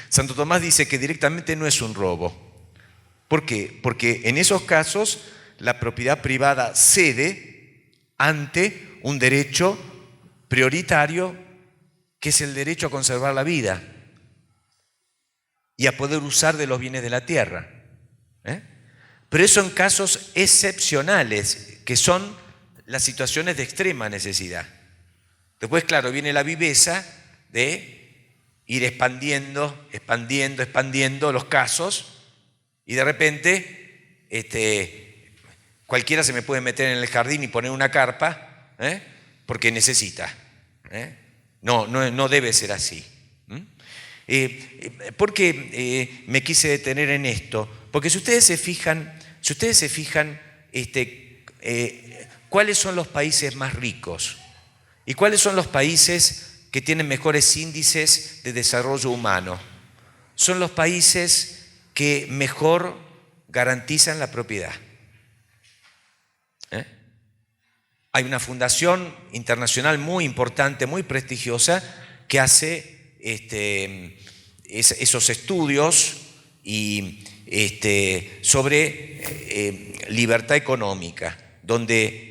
Santo Tomás dice que directamente no es un robo. ¿Por qué? Porque en esos casos la propiedad privada cede ante un derecho prioritario, que es el derecho a conservar la vida y a poder usar de los bienes de la tierra. Pero eso en casos excepcionales, que son las situaciones de extrema necesidad. Después, claro, viene la viveza de ir expandiendo los casos, y de repente cualquiera se me puede meter en el jardín y poner una carpa porque necesita. No debe ser así. ¿Por qué me quise detener en esto? Porque si ustedes se fijan, ¿cuáles son los países más ricos? ¿Y cuáles son los países que tienen mejores índices de desarrollo humano? Son los países que mejor garantizan la propiedad. Hay una fundación internacional muy importante, muy prestigiosa, que hace esos estudios sobre libertad económica, donde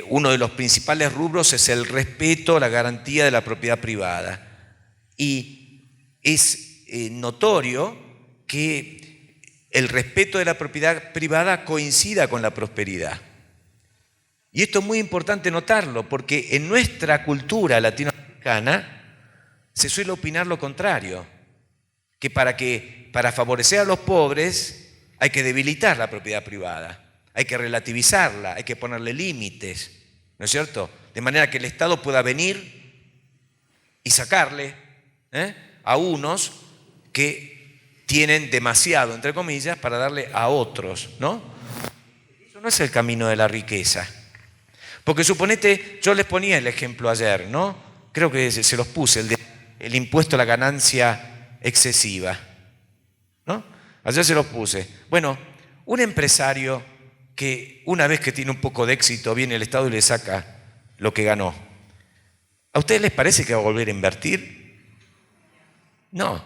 uno de los principales rubros es el respeto, la garantía de la propiedad privada. Y es notorio que el respeto de la propiedad privada coincida con la prosperidad. Y esto es muy importante notarlo, porque en nuestra cultura latinoamericana se suele opinar lo contrario, que para favorecer a los pobres hay que debilitar la propiedad privada, hay que relativizarla, hay que ponerle límites, ¿no es cierto? De manera que el Estado pueda venir y sacarle a unos que tienen demasiado, entre comillas, para darle a otros, ¿no? Eso no es el camino de la riqueza. Porque suponete, yo les ponía el ejemplo ayer, ¿no? Creo que se los puse, el impuesto a la ganancia excesiva, ¿no? Ayer se los puse. Bueno, un empresario que una vez que tiene un poco de éxito viene el Estado y le saca lo que ganó. ¿A ustedes les parece que va a volver a invertir? No,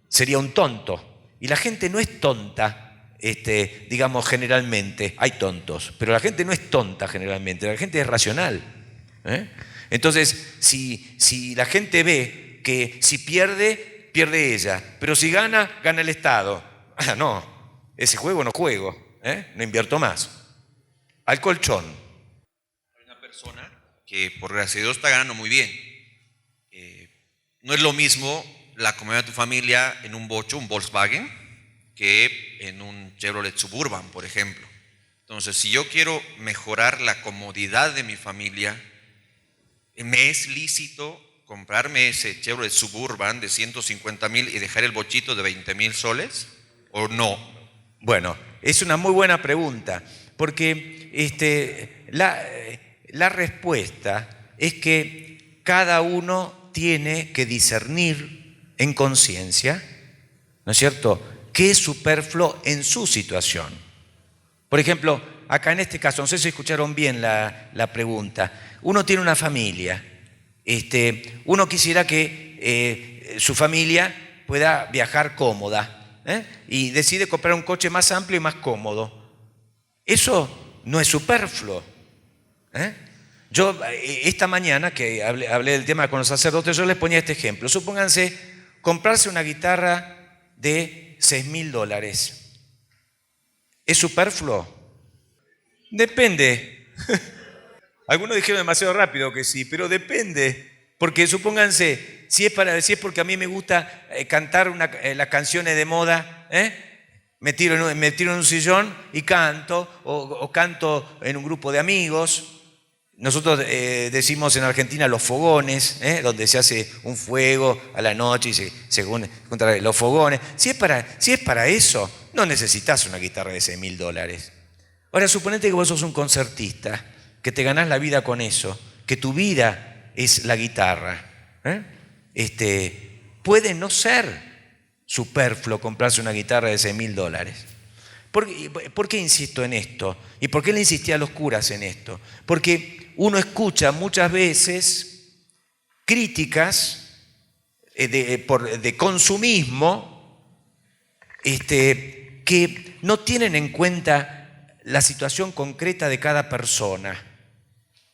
sería un tonto. Y la gente no es tonta. Digamos generalmente, hay tontos, pero la gente no es tonta generalmente, la gente es racional. Entonces, si la gente ve que si pierde, pierde ella, pero si gana, gana el Estado. No, ese juego no juego, no invierto más. Al colchón.
Hay una persona que por gracia de Dios está ganando muy bien. No es lo mismo la comida de tu familia en un bocho, un Volkswagen, que en un Chevrolet Suburban, por ejemplo. Entonces, si yo quiero mejorar la comodidad de mi familia, ¿me es lícito comprarme ese Chevrolet Suburban de 150,000 y dejar el bochito de 20,000 soles? ¿O no?
Bueno, es una muy buena pregunta, porque la respuesta es que cada uno tiene que discernir en conciencia, ¿no es cierto?, qué es superfluo en su situación. Por ejemplo, acá en este caso, no sé si escucharon bien la pregunta. Uno tiene una familia. Uno quisiera que su familia pueda viajar cómoda, y decide comprar un coche más amplio y más cómodo. Eso no es superfluo. Yo esta mañana que hablé del tema con los sacerdotes, yo les ponía este ejemplo. Supónganse comprarse una guitarra de $6,000. ¿Es superfluo? Depende. Algunos dijeron demasiado rápido que sí, pero depende. Porque supónganse, si es porque a mí me gusta cantar las canciones de moda, me tiro en un sillón y canto, o canto en un grupo de amigos. Nosotros decimos en Argentina los fogones, donde se hace un fuego a la noche y se juntan los fogones. Si es para eso, no necesitas una guitarra de $6,000. Ahora, suponete que vos sos un concertista, que te ganás la vida con eso, que tu vida es la guitarra. Puede no ser superfluo comprarse una guitarra de $6,000. ¿Por qué insisto en esto? ¿Y por qué le insistí a los curas en esto? Porque uno escucha muchas veces críticas de consumismo que no tienen en cuenta la situación concreta de cada persona.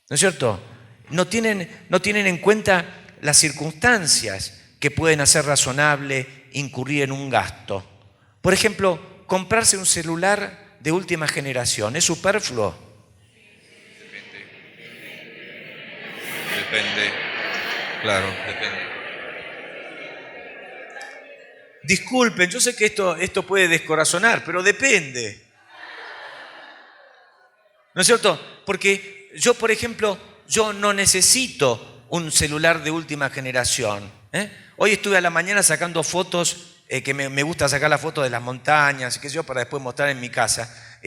¿No es cierto? No tienen en cuenta las circunstancias que pueden hacer razonable incurrir en un gasto. Por ejemplo, comprarse un celular de última generación, ¿es superfluo?
Depende. Claro, depende.
Disculpen, yo sé que esto puede descorazonar, pero depende. ¿No es cierto? Porque yo, por ejemplo, yo no necesito un celular de última generación. Hoy estuve a la mañana sacando fotos, que me gusta sacar las fotos de las montañas, qué sé yo, para después mostrar en mi casa.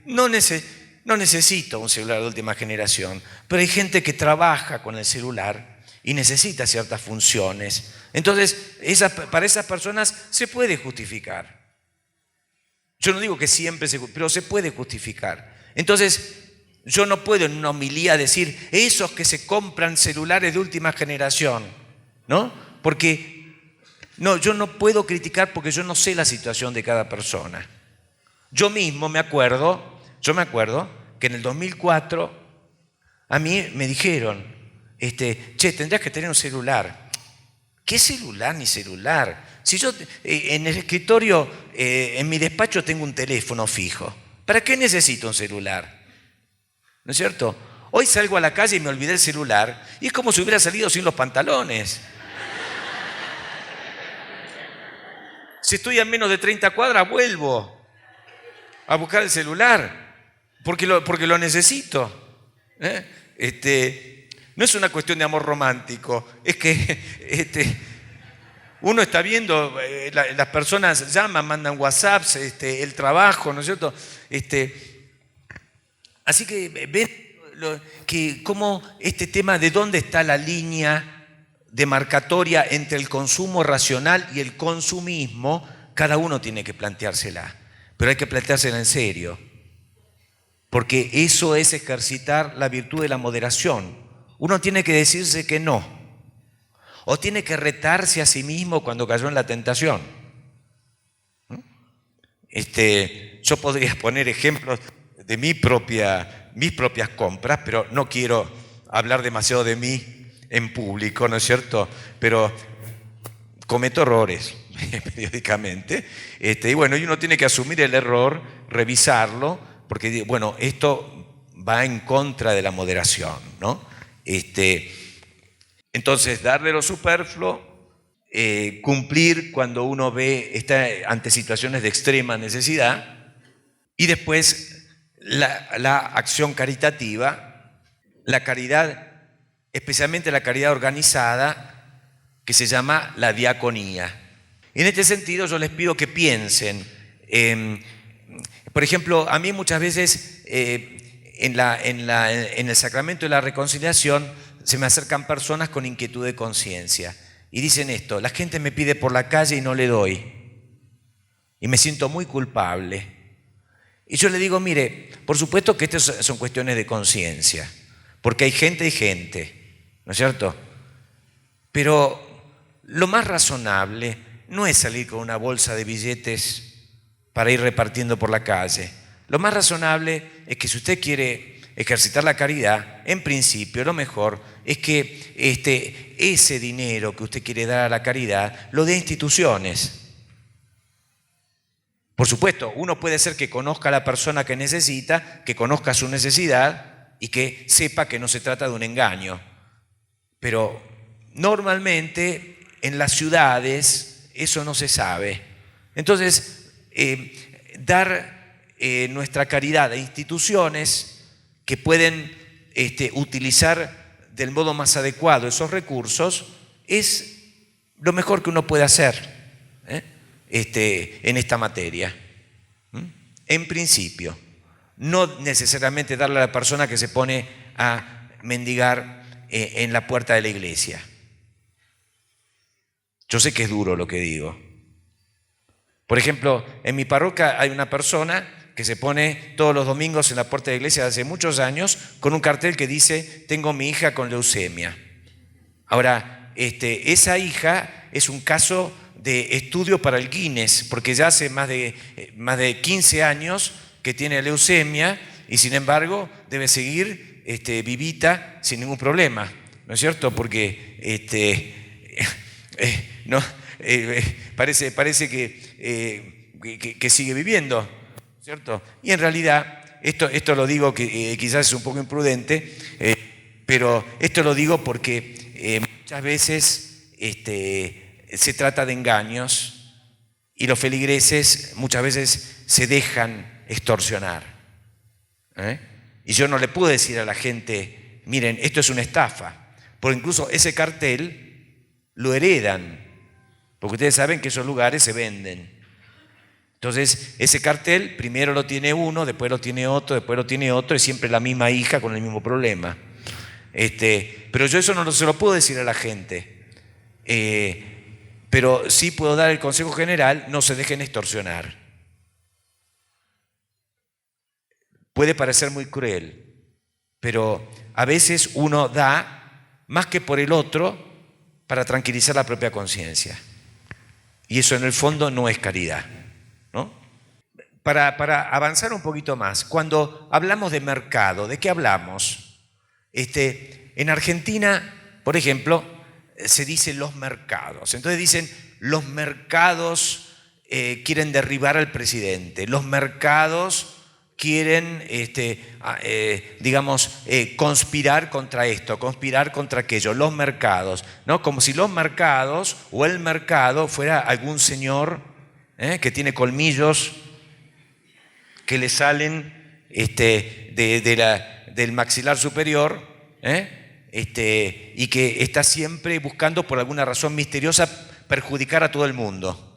No necesito un celular de última generación, pero hay gente que trabaja con el celular y necesita ciertas funciones. Entonces, para esas personas se puede justificar. Yo no digo que siempre pero se puede justificar. Entonces, yo no puedo en una homilía decir esos que se compran celulares de última generación, ¿no? Porque yo no puedo criticar porque yo no sé la situación de cada persona. Yo mismo me acuerdo que en el 2004 a mí me dijeron, che, tendrías que tener un celular.
¿Qué celular ni celular? Si yo en el escritorio, en mi despacho tengo un teléfono fijo, ¿para qué necesito un celular? ¿No es cierto? Hoy salgo a la calle y me olvidé el celular y es como si hubiera salido sin los pantalones. Si estoy a menos de 30 cuadras, vuelvo a buscar el celular porque lo necesito. No es una cuestión de amor romántico, es que uno está viendo, las personas llaman, mandan WhatsApps, el trabajo, ¿no es cierto? Así que ven que cómo este tema de dónde está la línea demarcatoria entre el consumo racional y el consumismo, cada uno tiene que planteársela, pero hay que planteársela en serio, porque eso es ejercitar la virtud de la moderación. Uno tiene que decirse que no, o tiene que retarse a sí mismo cuando cayó en la tentación. Yo podría poner ejemplos de mis propias compras, pero no quiero hablar demasiado de mí en público, ¿no es cierto? Pero cometo errores periódicamente. Y bueno, y uno tiene que asumir el error, revisarlo, porque bueno, esto va en contra de la moderación, ¿no? Entonces, darle lo superfluo, cumplir cuando uno está ante situaciones de extrema necesidad, y después la acción caritativa, la caridad, especialmente la caridad organizada, que se llama la diaconía. En este sentido, yo les pido que piensen, por ejemplo, a mí muchas veces en el sacramento de la reconciliación se me acercan personas con inquietud de conciencia y dicen esto: la gente me pide por la calle y no le doy, y me siento muy culpable. Y yo le digo, mire, por supuesto que estas son cuestiones de conciencia, porque hay gente y gente, ¿no es cierto? Pero lo más razonable no es salir con una bolsa de billetes para ir repartiendo por la calle. Lo más razonable es que si usted quiere ejercitar la caridad, en principio lo mejor es que ese dinero que usted quiere dar a la caridad lo dé a instituciones. Por supuesto, uno puede ser que conozca a la persona que necesita, que conozca su necesidad y que sepa que no se trata de un engaño. Pero normalmente en las ciudades eso no se sabe. Entonces, dar nuestra caridad a instituciones que pueden utilizar del modo más adecuado esos recursos es lo mejor que uno puede hacer en esta materia. En principio, no necesariamente darle a la persona que se pone a mendigar en la puerta de la iglesia. Yo sé que es duro lo que digo. Por ejemplo, en mi parroquia hay una persona que se pone todos los domingos en la puerta de la iglesia hace muchos años con un cartel que dice: tengo mi hija con leucemia. Ahora, esa hija es un caso de estudio para el Guinness, porque ya hace más de 15 años que tiene leucemia y sin embargo debe seguir vivita sin ningún problema, ¿no es cierto? Porque parece que sigue viviendo, ¿cierto? Y en realidad, esto lo digo que quizás es un poco imprudente, pero esto lo digo porque muchas veces se trata de engaños y los feligreses muchas veces se dejan extorsionar. Y yo no le puedo decir a la gente: miren, esto es una estafa, porque incluso ese cartel lo heredan, porque ustedes saben que esos lugares se venden. Entonces, ese cartel primero lo tiene uno, después lo tiene otro, después lo tiene otro, y siempre la misma hija con el mismo problema. Pero yo eso no se lo puedo decir a la gente. Pero sí puedo dar el consejo general: no se dejen extorsionar. Puede parecer muy cruel, pero a veces uno da más que por el otro para tranquilizar la propia conciencia. Y eso en el fondo no es caridad, ¿no? Para avanzar un poquito más, cuando hablamos de mercado, ¿de qué hablamos? En Argentina, por ejemplo, se dice los mercados. Entonces dicen, los mercados quieren derribar al presidente, los mercados quieren, conspirar contra esto, conspirar contra aquello, los mercados, ¿no? Como si los mercados o el mercado fuera algún señor que tiene colmillos que le salen del maxilar superior, y que está siempre buscando por alguna razón misteriosa perjudicar a todo el mundo.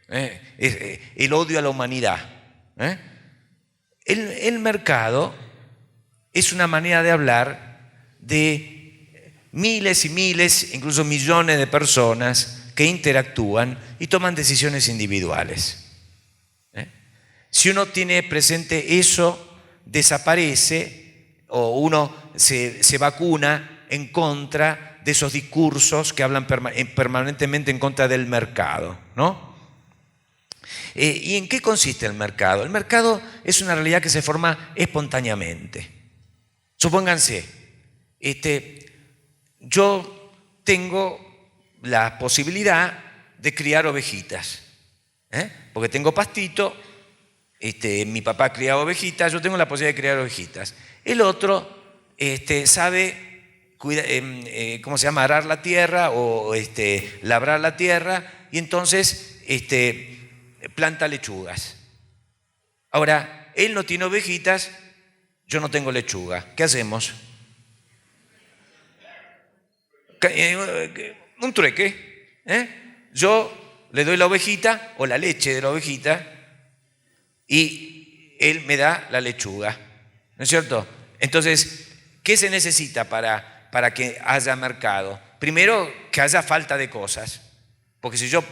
El odio a la humanidad. El mercado es una manera de hablar de miles y miles, incluso millones de personas que interactúan y toman decisiones individuales. Si uno tiene presente eso, desaparece o uno se vacuna en contra de esos discursos que hablan permanentemente en contra del mercado, ¿no? ¿Y en qué consiste el mercado? El mercado es una realidad que se forma espontáneamente. Supónganse, yo tengo la posibilidad de criar ovejitas, porque tengo pastito, mi papá criaba ovejitas, yo tengo la posibilidad de criar ovejitas. El otro sabe ¿cómo se llama? Arar la tierra o labrar la tierra, y entonces planta lechugas. Ahora, él no tiene ovejitas, yo no tengo lechuga. ¿Qué hacemos? Un trueque. Yo le doy la ovejita o la leche de la ovejita y él me da la lechuga. ¿No es cierto? Entonces, ¿qué se necesita para que haya mercado? Primero, que haya falta de cosas. Porque si yo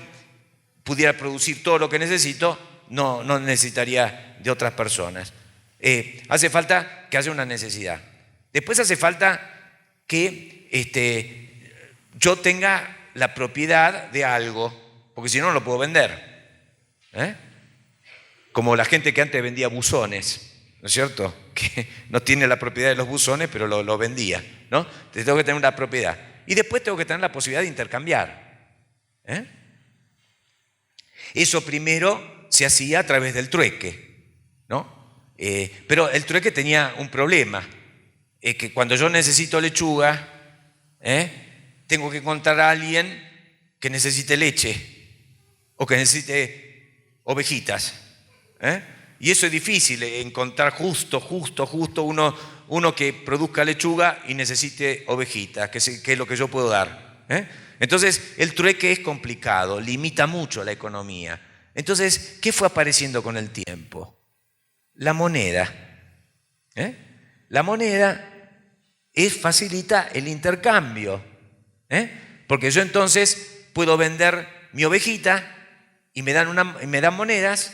pudiera producir todo lo que necesito, no necesitaría de otras personas. Hace falta que haya una necesidad. Después hace falta que yo tenga la propiedad de algo, porque si no, no lo puedo vender. Como la gente que antes vendía buzones, ¿no es cierto? Que no tiene la propiedad de los buzones, pero lo vendía, ¿no? Entonces tengo que tener una propiedad. Y después tengo que tener la posibilidad de intercambiar. Eso primero se hacía a través del trueque, ¿no? Pero el trueque tenía un problema, que cuando yo necesito lechuga, tengo que encontrar a alguien que necesite leche o que necesite ovejitas. Y eso es difícil, encontrar justo uno que produzca lechuga y necesite ovejitas, que es lo que yo puedo dar. Entonces, el trueque es complicado, limita mucho la economía. Entonces, ¿qué fue apareciendo con el tiempo? La moneda. La moneda facilita el intercambio. Porque yo entonces puedo vender mi ovejita y me dan monedas,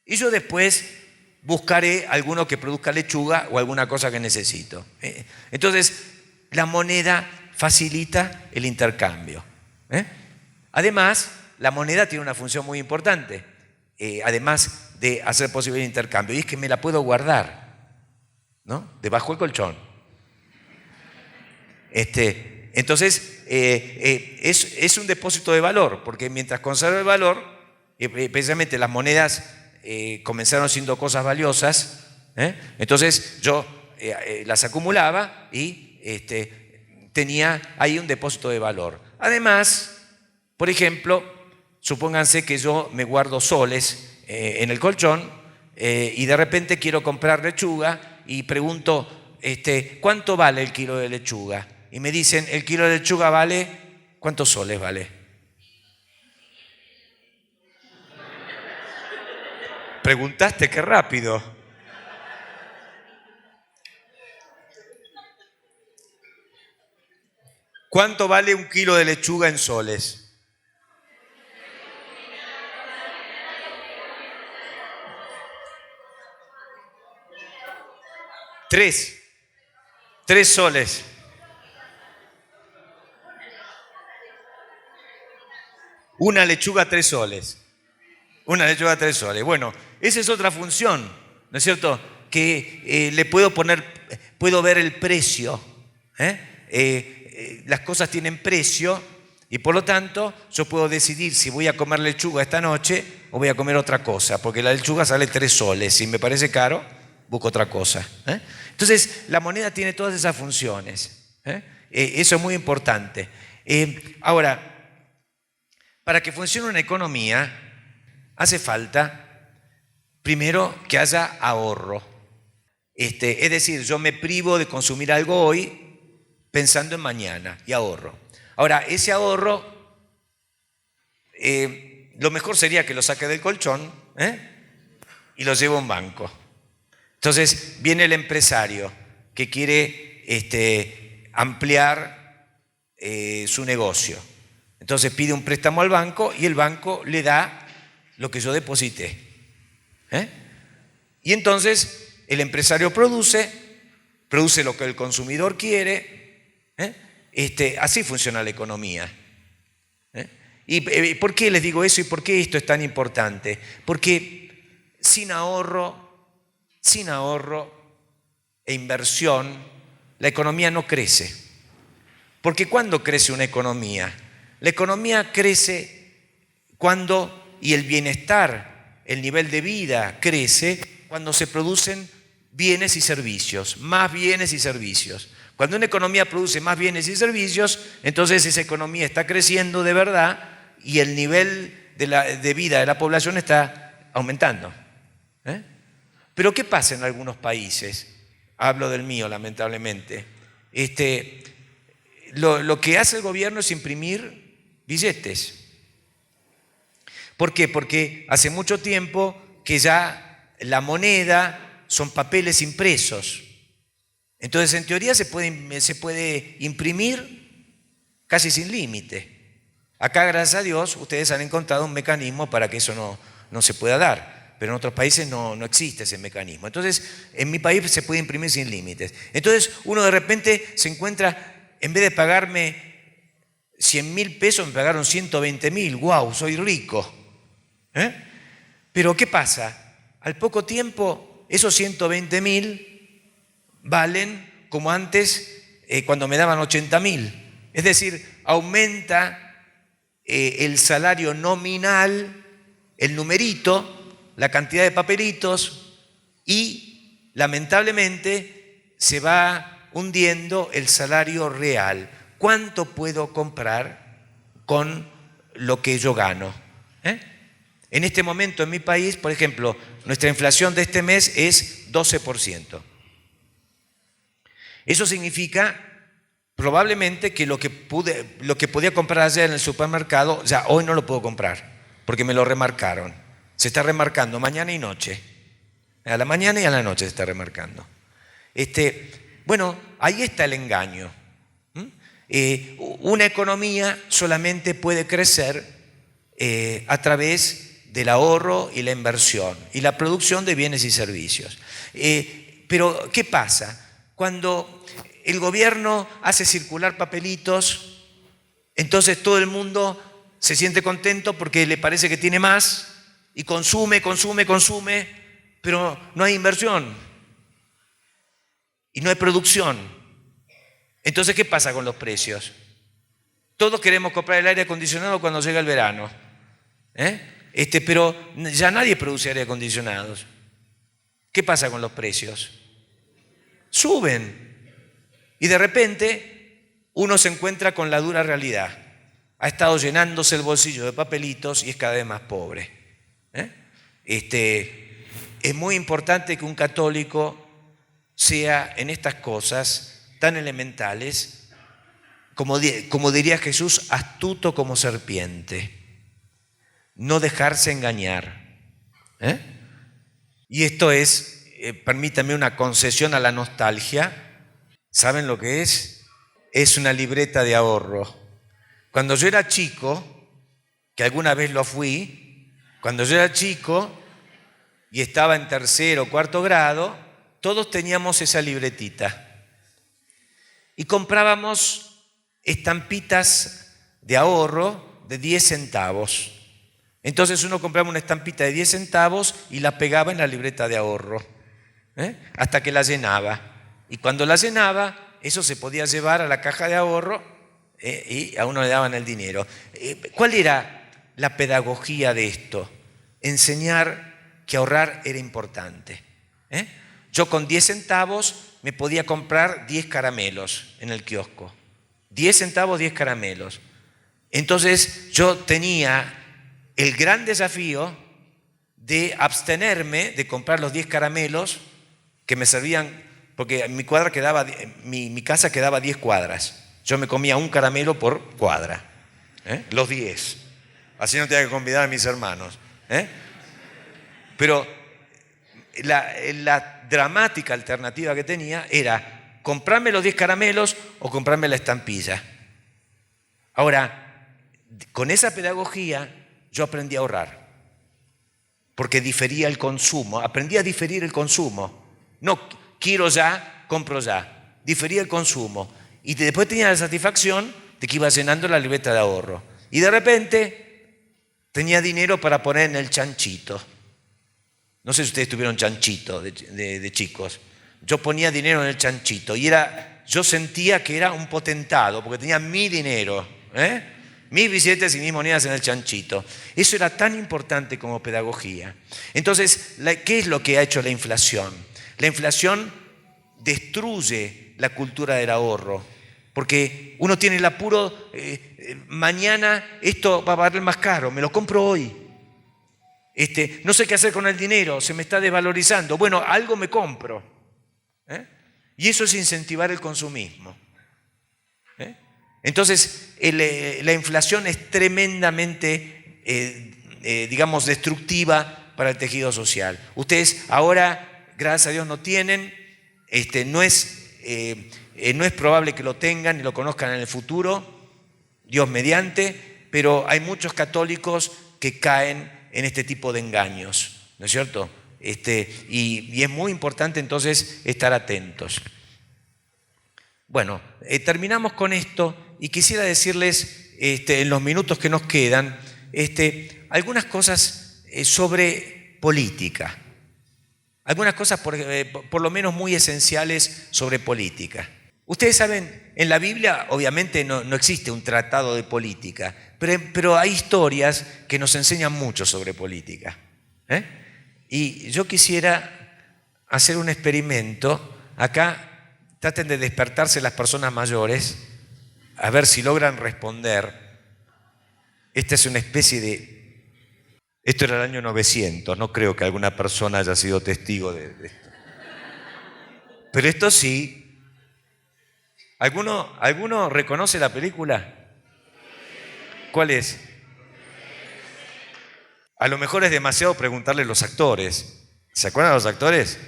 y yo después buscaré alguno que produzca lechuga o alguna cosa que necesito. Entonces, la moneda facilita el intercambio. Además, la moneda tiene una función muy importante, además de hacer posible el intercambio, y es que me la puedo guardar, ¿no? Debajo del colchón. Entonces, es un depósito de valor, porque mientras conserva el valor, precisamente las monedas comenzaron siendo cosas valiosas, entonces yo las acumulaba y tenía ahí un depósito de valor. Además, por ejemplo, supónganse que yo me guardo soles en el colchón y de repente quiero comprar lechuga y pregunto, ¿cuánto vale el kilo de lechuga? Y me dicen, el kilo de lechuga vale, ¿cuántos soles vale? Preguntaste, qué rápido. ¿Cuánto vale un kilo de lechuga en soles? Tres soles. Una lechuga, 3 soles. Una lechuga, 3 soles. Bueno, esa es otra función, ¿no es cierto? Que le puedo ver el precio. las cosas tienen precio y por lo tanto yo puedo decidir si voy a comer lechuga esta noche o voy a comer otra cosa, porque la lechuga sale 3 soles, si me parece caro, busco otra cosa. Entonces, la moneda tiene todas esas funciones. Eso es muy importante. Ahora, para que funcione una economía, hace falta, primero, que haya ahorro. Es decir, yo me privo de consumir algo hoy pensando en mañana y ahorro. Ahora, ese ahorro, lo mejor sería que lo saque del colchón y lo lleve a un banco. Entonces, viene el empresario que quiere ampliar su negocio. Entonces pide un préstamo al banco y el banco le da lo que yo deposité. Y entonces el empresario produce lo que el consumidor quiere. Así funciona la economía. ¿Y por qué les digo eso y por qué esto es tan importante? Porque sin ahorro e inversión, la economía no crece. Porque ¿cuándo crece una economía? La economía crece cuando, y el bienestar, el nivel de vida crece cuando se producen bienes y servicios, más bienes y servicios. Cuando una economía produce más bienes y servicios, entonces esa economía está creciendo de verdad y el nivel de vida de la población está aumentando. Pero ¿qué pasa en algunos países? Hablo del mío, lamentablemente. Lo que hace el gobierno es imprimir billetes. ¿Por qué? Porque hace mucho tiempo que ya la moneda son papeles impresos. Entonces, en teoría se puede imprimir casi sin límite. Acá, gracias a Dios, ustedes han encontrado un mecanismo para que eso no se pueda dar, pero en otros países no existe ese mecanismo. Entonces, en mi país se puede imprimir sin límites. Entonces, uno de repente se encuentra, en vez de pagarme 100.000 pesos, me pagaron 120.000. ¡Wow! Soy rico. Pero ¿qué pasa? Al poco tiempo, esos 120.000 valen como antes cuando me daban 80.000. Es decir, aumenta el salario nominal, el numerito, la cantidad de papelitos y lamentablemente se va hundiendo el salario real. ¿Cuánto puedo comprar con lo que yo gano? En este momento en mi país, por ejemplo, nuestra inflación de este mes es 12%. Eso significa probablemente que lo que podía comprar ayer en el supermercado, ya hoy no lo puedo comprar, porque me lo remarcaron. Se está remarcando mañana y noche. A la mañana y a la noche se está remarcando. Bueno, ahí está el engaño. Una economía solamente puede crecer a través del ahorro y la inversión y la producción de bienes y servicios. Pero, ¿qué pasa? Cuando el gobierno hace circular papelitos, entonces todo el mundo se siente contento porque le parece que tiene más y consume, pero no hay inversión y no hay producción. Entonces, ¿qué pasa con los precios? Todos queremos comprar el aire acondicionado cuando llega el verano, pero ya nadie produce aire acondicionados. ¿Qué pasa con los precios? Suben. Y de repente uno se encuentra con la dura realidad. Ha estado llenándose el bolsillo de papelitos y es cada vez más pobre. Es muy importante que un católico sea en estas cosas tan elementales, como diría Jesús, astuto como serpiente. No dejarse engañar. Y esto es, permítame una concesión a la nostalgia. ¿Saben lo que es? Es una libreta de ahorro. Cuando yo era chico, que alguna vez lo fui, cuando yo era chico y estaba en 3º o 4º grado, todos teníamos esa libretita. Y comprábamos estampitas de ahorro de 10 centavos. Entonces uno compraba una estampita de 10 centavos y la pegaba en la libreta de ahorro, hasta que la llenaba. Y cuando la llenaba, eso se podía llevar a la caja de ahorro y a uno le daban el dinero. ¿Cuál era la pedagogía de esto? Enseñar que ahorrar era importante. Yo con 10 centavos me podía comprar 10 caramelos en el kiosco. 10 centavos, 10 caramelos. Entonces yo tenía el gran desafío de abstenerme de comprar los 10 caramelos que me servían, porque mi casa quedaba 10 cuadras. Yo me comía un caramelo por cuadra, los 10. Así no tenía que convidar a mis hermanos. Pero la dramática alternativa que tenía era comprarme los 10 caramelos o comprarme la estampilla. Ahora, con esa pedagogía yo aprendí a ahorrar, porque difería el consumo, aprendí a diferir el consumo. No quiero ya, compro ya. Difería el consumo. Y después tenía la satisfacción de que iba llenando la libreta de ahorro. Y de repente tenía dinero para poner en el chanchito. No sé si ustedes tuvieron chanchito de chicos. Yo ponía dinero en el chanchito y yo sentía que era un potentado, porque tenía mi dinero, mis billetes y mis monedas en el chanchito. Eso era tan importante como pedagogía. Entonces, ¿qué es lo que ha hecho la inflación? La inflación destruye la cultura del ahorro, porque uno tiene el apuro, mañana esto va a valer más caro, me lo compro hoy. No sé qué hacer con el dinero, se me está desvalorizando. Bueno, algo me compro. Y eso es incentivar el consumismo. Entonces, la inflación es tremendamente, digamos, destructiva para el tejido social. Ustedes ahora, gracias a Dios, no tienen, no es probable que lo tengan y lo conozcan en el futuro, Dios mediante, pero hay muchos católicos que caen en este tipo de engaños, ¿no es cierto? Y es muy importante entonces estar atentos. Bueno, terminamos con esto y quisiera decirles en los minutos que nos quedan algunas cosas sobre política, algunas cosas por lo menos muy esenciales sobre política. Ustedes saben, en la Biblia obviamente no existe un tratado de política, pero hay historias que nos enseñan mucho sobre política. Y yo quisiera hacer un experimento. Acá traten de despertarse las personas mayores, a ver si logran responder. Esta es una especie de... Esto era el año 900, no creo que alguna persona haya sido testigo de esto. Pero esto sí. ¿Alguno reconoce la película? ¿Cuál es? A lo mejor es demasiado preguntarle a los actores. ¿Se acuerdan de los actores?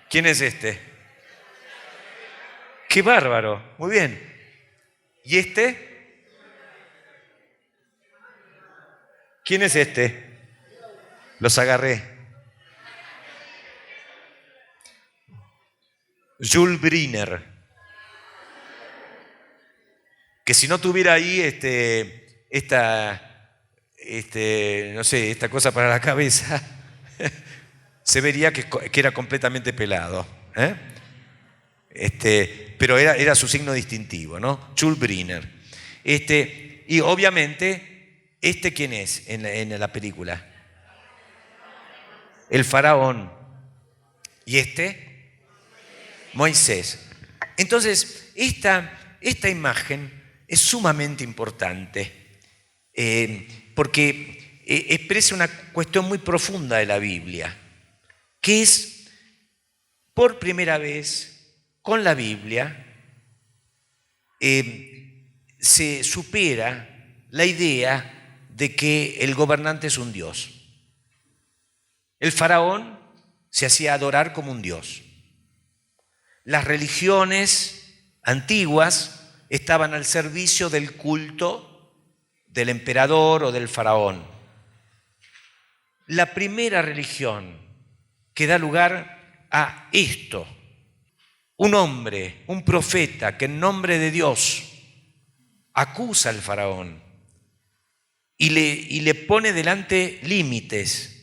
¿Quién es este? ¡Qué bárbaro! Muy bien. ¿Y este? ¿Quién es este? Los agarré. Jules Briner. Que si no tuviera ahí no sé, esta cosa para la cabeza, se vería que era completamente pelado. Pero era su signo distintivo, ¿no? Jules Briner. Y obviamente, ¿quién es en la película? El faraón. ¿Y Moisés. Entonces, esta imagen es sumamente importante porque expresa una cuestión muy profunda de la Biblia, que es, por primera vez, con la Biblia, se supera la idea de que el gobernante es un dios. El faraón se hacía adorar como un dios. Las religiones antiguas estaban al servicio del culto del emperador o del faraón. La primera religión que da lugar a esto, un hombre, un profeta que en nombre de Dios acusa al faraón y le pone delante límites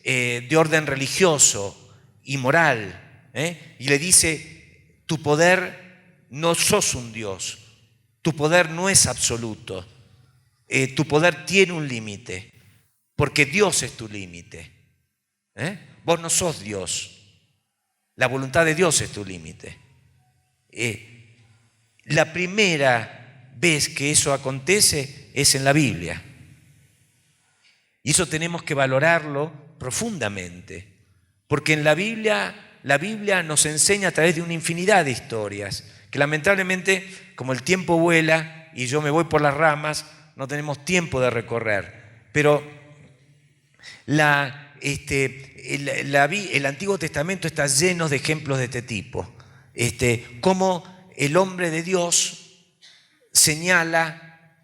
de orden religioso y moral, y le dice: tu poder no sos un Dios, tu poder no es absoluto, tu poder tiene un límite, porque Dios es tu límite. Vos no sos Dios, la voluntad de Dios es tu límite. La primera vez que eso acontece es en la Biblia. Y eso tenemos que valorarlo profundamente, porque en la Biblia nos enseña a través de una infinidad de historias, que lamentablemente, como el tiempo vuela y yo me voy por las ramas, no tenemos tiempo de recorrer. Pero el Antiguo Testamento está lleno de ejemplos de este tipo. Cómo el hombre de Dios señala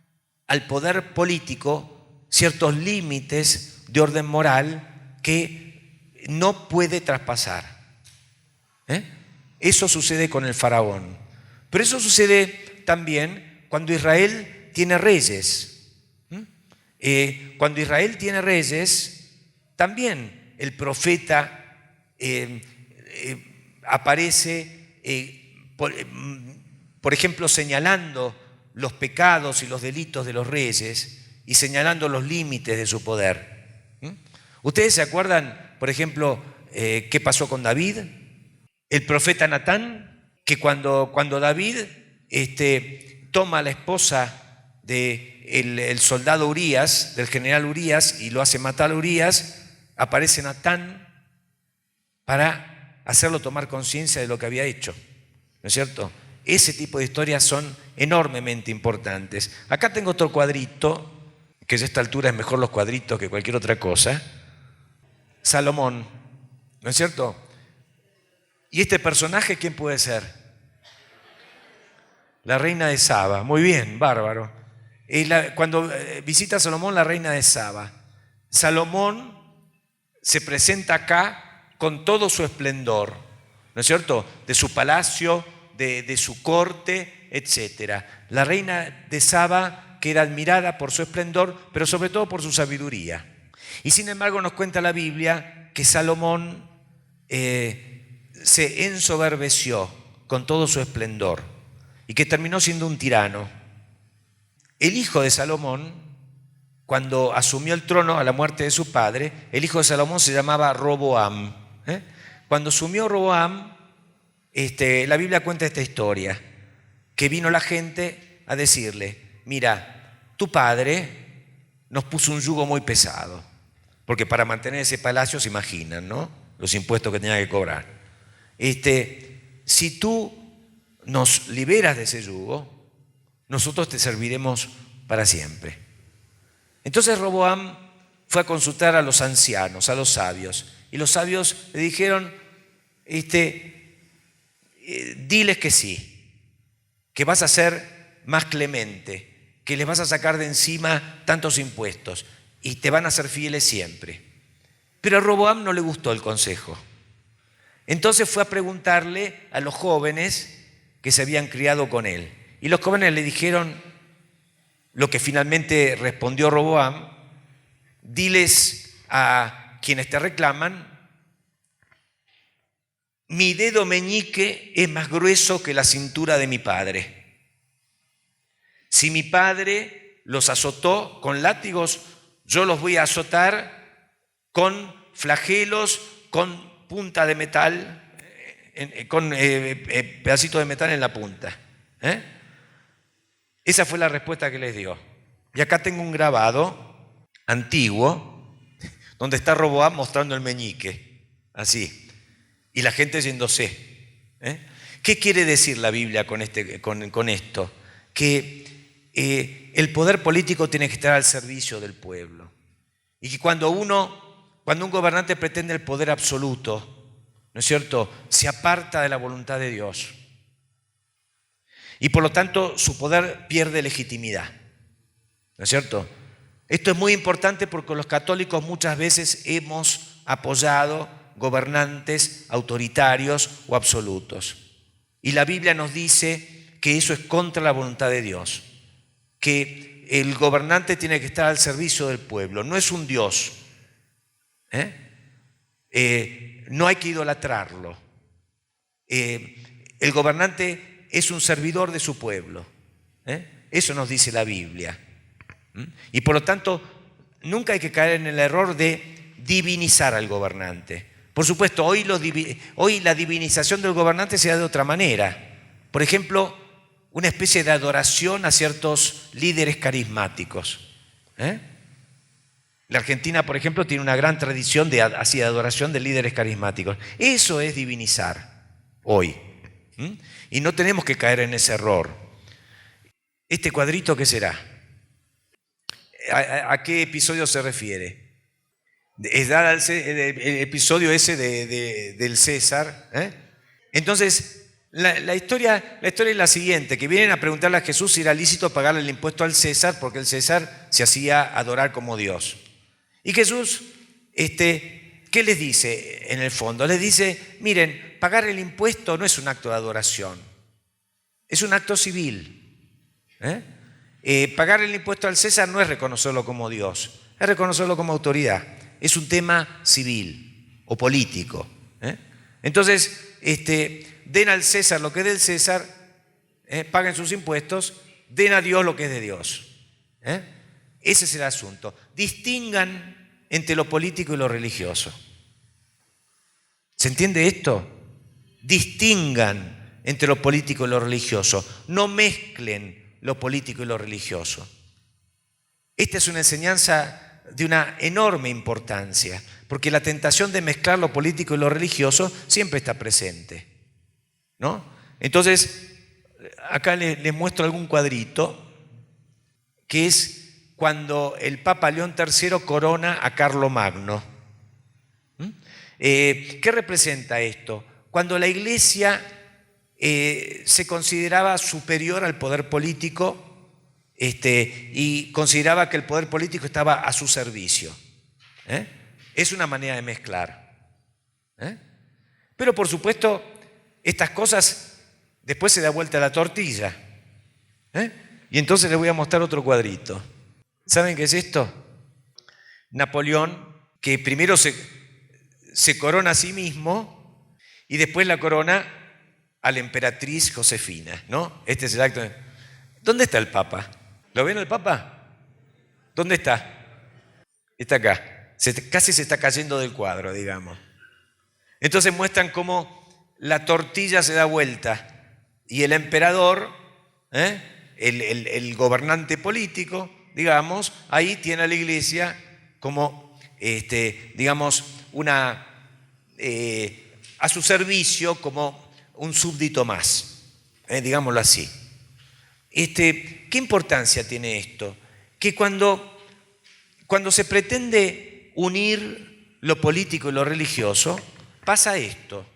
al poder político ciertos límites de orden moral que no puede traspasar. Eso sucede con el faraón. Pero eso sucede también cuando Israel tiene reyes. Cuando Israel tiene reyes, también el profeta aparece, por ejemplo, señalando los pecados y los delitos de los reyes y señalando los límites de su poder. ¿Ustedes se acuerdan, por ejemplo, qué pasó con David? El profeta Natán, que cuando David toma a la esposa del soldado Urías, del general Urías, y lo hace matar a Urías, aparece Natán para hacerlo tomar conciencia de lo que había hecho. ¿No es cierto? Ese tipo de historias son enormemente importantes. Acá tengo otro cuadrito, que a esta altura es mejor los cuadritos que cualquier otra cosa. Salomón, ¿no es cierto? ¿Y este personaje quién puede ser? La reina de Saba. Muy bien, bárbaro. Cuando visita a Salomón, la reina de Saba, Salomón se presenta acá con todo su esplendor, ¿no es cierto? De su palacio, de su corte, etc. La reina de Saba, que era admirada por su esplendor, pero sobre todo por su sabiduría. Y sin embargo nos cuenta la Biblia que Salomón se ensoberbeció con todo su esplendor y que terminó siendo un tirano. El hijo de Salomón, cuando asumió el trono a la muerte de su padre, el hijo de Salomón se llamaba Roboam. Cuando asumió Roboam, la Biblia cuenta esta historia, que vino la gente a decirle: mira, tu padre nos puso un yugo muy pesado, porque para mantener ese palacio se imaginan, ¿no? Los impuestos que tenía que cobrar. Si tú nos liberas de ese yugo, nosotros te serviremos para siempre. Entonces Roboam fue a consultar a los ancianos, a los sabios, y los sabios le dijeron: diles que sí, que vas a ser más clemente, que les vas a sacar de encima tantos impuestos y te van a ser fieles siempre. Pero a Roboam no le gustó el consejo. Entonces fue a preguntarle a los jóvenes que se habían criado con él. Y los jóvenes le dijeron lo que finalmente respondió Roboam: diles a quienes te reclaman, mi dedo meñique es más grueso que la cintura de mi padre. Si mi padre los azotó con látigos, yo los voy a azotar con flagelos, con punta de metal, con pedacito de metal en la punta. Esa fue la respuesta que les dio. Y acá tengo un grabado antiguo donde está Roboam mostrando el meñique, así, y la gente yéndose. ¿Qué quiere decir la Biblia con esto? Que el poder político tiene que estar al servicio del pueblo. Y que cuando un gobernante pretende el poder absoluto, ¿no es cierto?, se aparta de la voluntad de Dios. Y por lo tanto su poder pierde legitimidad. ¿No es cierto? Esto es muy importante porque los católicos muchas veces hemos apoyado gobernantes autoritarios o absolutos. Y la Biblia nos dice que eso es contra la voluntad de Dios, que el gobernante tiene que estar al servicio del pueblo, no es un Dios. No hay que idolatrarlo. el gobernante es un servidor de su pueblo. Eso nos dice la Biblia. Y por lo tanto, nunca hay que caer en el error de divinizar al gobernante. Por supuesto, hoy la divinización del gobernante se da de otra manera. Por ejemplo, una especie de adoración a ciertos líderes carismáticos. La Argentina, por ejemplo, tiene una gran tradición de adoración de líderes carismáticos. Eso es divinizar hoy. Y no tenemos que caer en ese error. ¿Este cuadrito qué será? ¿A qué episodio se refiere? Es dar el episodio ese del César. Entonces, la historia es la siguiente, que vienen a preguntarle a Jesús si era lícito pagarle el impuesto al César, porque el César se hacía adorar como Dios. Y Jesús, ¿qué les dice en el fondo? Les dice, miren, pagar el impuesto no es un acto de adoración, es un acto civil. Pagar el impuesto al César no es reconocerlo como Dios, es reconocerlo como autoridad. Es un tema civil o político. Entonces, den al César lo que es del César, paguen sus impuestos, den a Dios lo que es de Dios. Ese es el asunto. Distingan entre lo político y lo religioso. ¿Se entiende esto? Distingan entre lo político y lo religioso. No mezclen lo político y lo religioso. Esta es una enseñanza de una enorme importancia, porque la tentación de mezclar lo político y lo religioso siempre está presente, ¿no? Entonces, acá les muestro algún cuadrito, que es cuando el Papa León III corona a Carlomagno. ¿Qué representa esto? Cuando la Iglesia se consideraba superior al poder político, y consideraba que el poder político estaba a su servicio. Es una manera de mezclar. Pero por supuesto, estas cosas después se da vuelta la tortilla. Y entonces les voy a mostrar otro cuadrito. ¿Saben qué es esto? Napoleón, que primero se corona a sí mismo y después la corona a la emperatriz Josefina, ¿no? Este es el acto. ¿Dónde está el Papa? ¿Lo ven el Papa? ¿Dónde está? Está acá. Casi se está cayendo del cuadro, digamos. Entonces muestran cómo la tortilla se da vuelta y el emperador, el gobernante político, digamos, ahí tiene a la Iglesia como, digamos, a su servicio como un súbdito más, digámoslo así. ¿Qué importancia tiene esto? Que cuando se pretende unir lo político y lo religioso, pasa esto.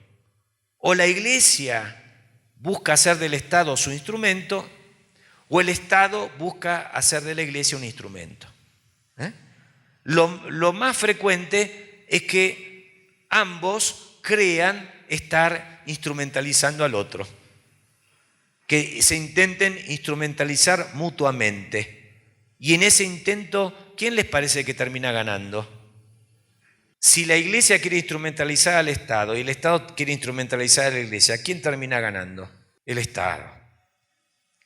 O la Iglesia busca hacer del Estado su instrumento, o el Estado busca hacer de la Iglesia un instrumento. Lo más frecuente es que ambos crean estar instrumentalizando al otro, que se intenten instrumentalizar mutuamente. Y en ese intento, ¿quién les parece que termina ganando? Si la Iglesia quiere instrumentalizar al Estado y el Estado quiere instrumentalizar a la Iglesia, ¿quién termina ganando? El Estado.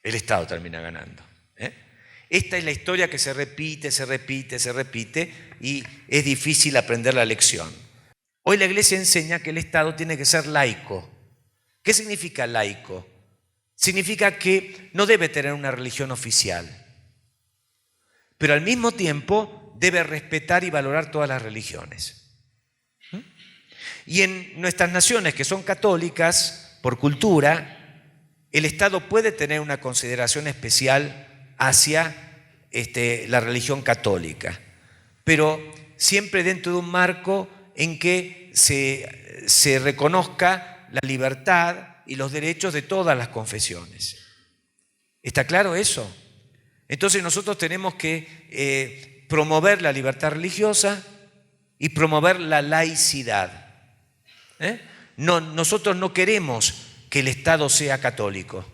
El Estado termina ganando. Esta es la historia que se repite y es difícil aprender la lección. Hoy la Iglesia enseña que el Estado tiene que ser laico. ¿Qué significa laico? Significa que no debe tener una religión oficial, pero al mismo tiempo debe respetar y valorar todas las religiones. Y en nuestras naciones que son católicas, por cultura, el Estado puede tener una consideración especial hacia la religión católica, pero siempre dentro de un marco en que se reconozca la libertad y los derechos de todas las confesiones. ¿Está claro eso? Entonces nosotros tenemos que promover la libertad religiosa y promover la laicidad. Nosotros no queremos que el Estado sea católico.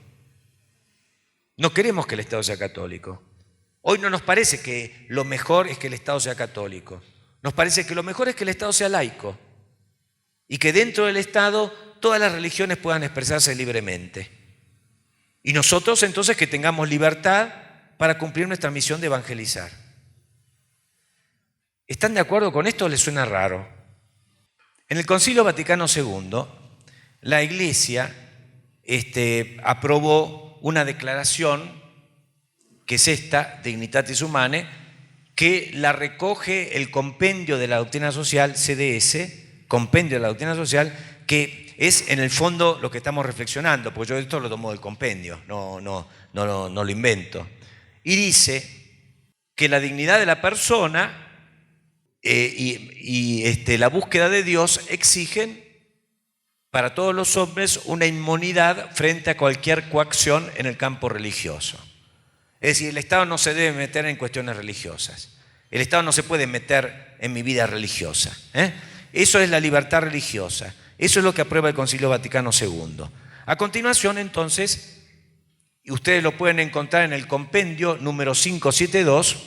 No queremos que el Estado sea católico. Hoy no nos parece que lo mejor es que el Estado sea católico. Nos parece que lo mejor es que el Estado sea laico y que dentro del Estado todas las religiones puedan expresarse libremente. Y nosotros entonces que tengamos libertad para cumplir nuestra misión de evangelizar. ¿Están de acuerdo con esto o les suena raro? En el Concilio Vaticano II, la Iglesia aprobó una declaración, que es esta, Dignitatis Humanae, que la recoge el Compendio de la Doctrina Social, CDS, Compendio de la Doctrina Social, que es en el fondo lo que estamos reflexionando, porque yo esto lo tomo del compendio, no lo invento. Y dice que la dignidad de la persona la búsqueda de Dios exigen para todos los hombres una inmunidad frente a cualquier coacción en el campo religioso. Es decir, el Estado no se debe meter en cuestiones religiosas. El Estado no se puede meter en mi vida religiosa. Eso es la libertad religiosa. Eso es lo que aprueba el Concilio Vaticano II. A continuación, entonces, y ustedes lo pueden encontrar en el compendio número 572,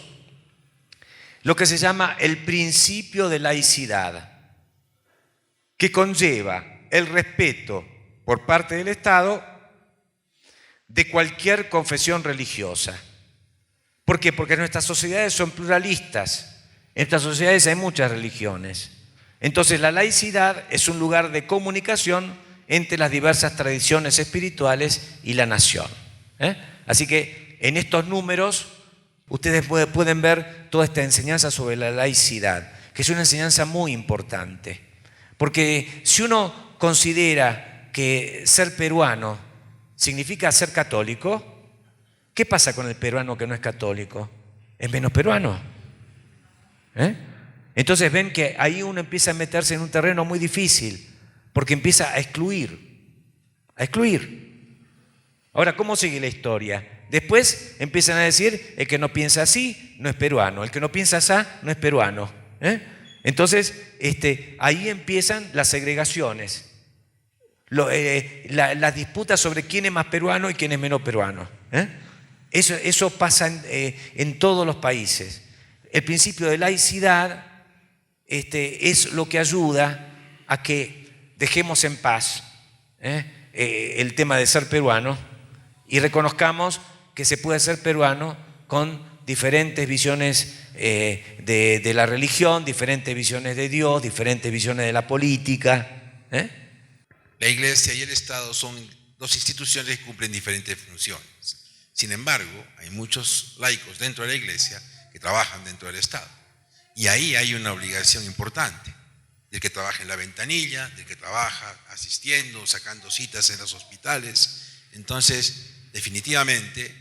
lo que se llama el principio de laicidad, que conlleva el respeto por parte del Estado de cualquier confesión religiosa. ¿Por qué? Porque nuestras sociedades son pluralistas. En nuestras sociedades hay muchas religiones. Entonces la laicidad es un lugar de comunicación entre las diversas tradiciones espirituales y la nación. Así que en estos números ustedes pueden ver toda esta enseñanza sobre la laicidad, que es una enseñanza muy importante. Porque si uno considera que ser peruano significa ser católico, ¿qué pasa con el peruano que no es católico? ¿Es menos peruano? Entonces ven que ahí uno empieza a meterse en un terreno muy difícil, porque empieza a excluir. Ahora, ¿cómo sigue la historia? Después empiezan a decir, el que no piensa así no es peruano, el que no piensa así no es peruano. Entonces, ahí empiezan las segregaciones, las disputas sobre quién es más peruano y quién es menos peruano. Eso pasa en todos los países. El principio de laicidad es lo que ayuda a que dejemos en paz el tema de ser peruano y reconozcamos que se puede ser peruano con diferentes visiones de la religión, diferentes visiones de Dios, diferentes visiones de la política.
La Iglesia y el Estado son dos instituciones que cumplen diferentes funciones. Sin embargo, hay muchos laicos dentro de la Iglesia que trabajan dentro del Estado. Y ahí hay una obligación importante, del que trabaja en la ventanilla, del que trabaja asistiendo, sacando citas en los hospitales. Entonces, definitivamente,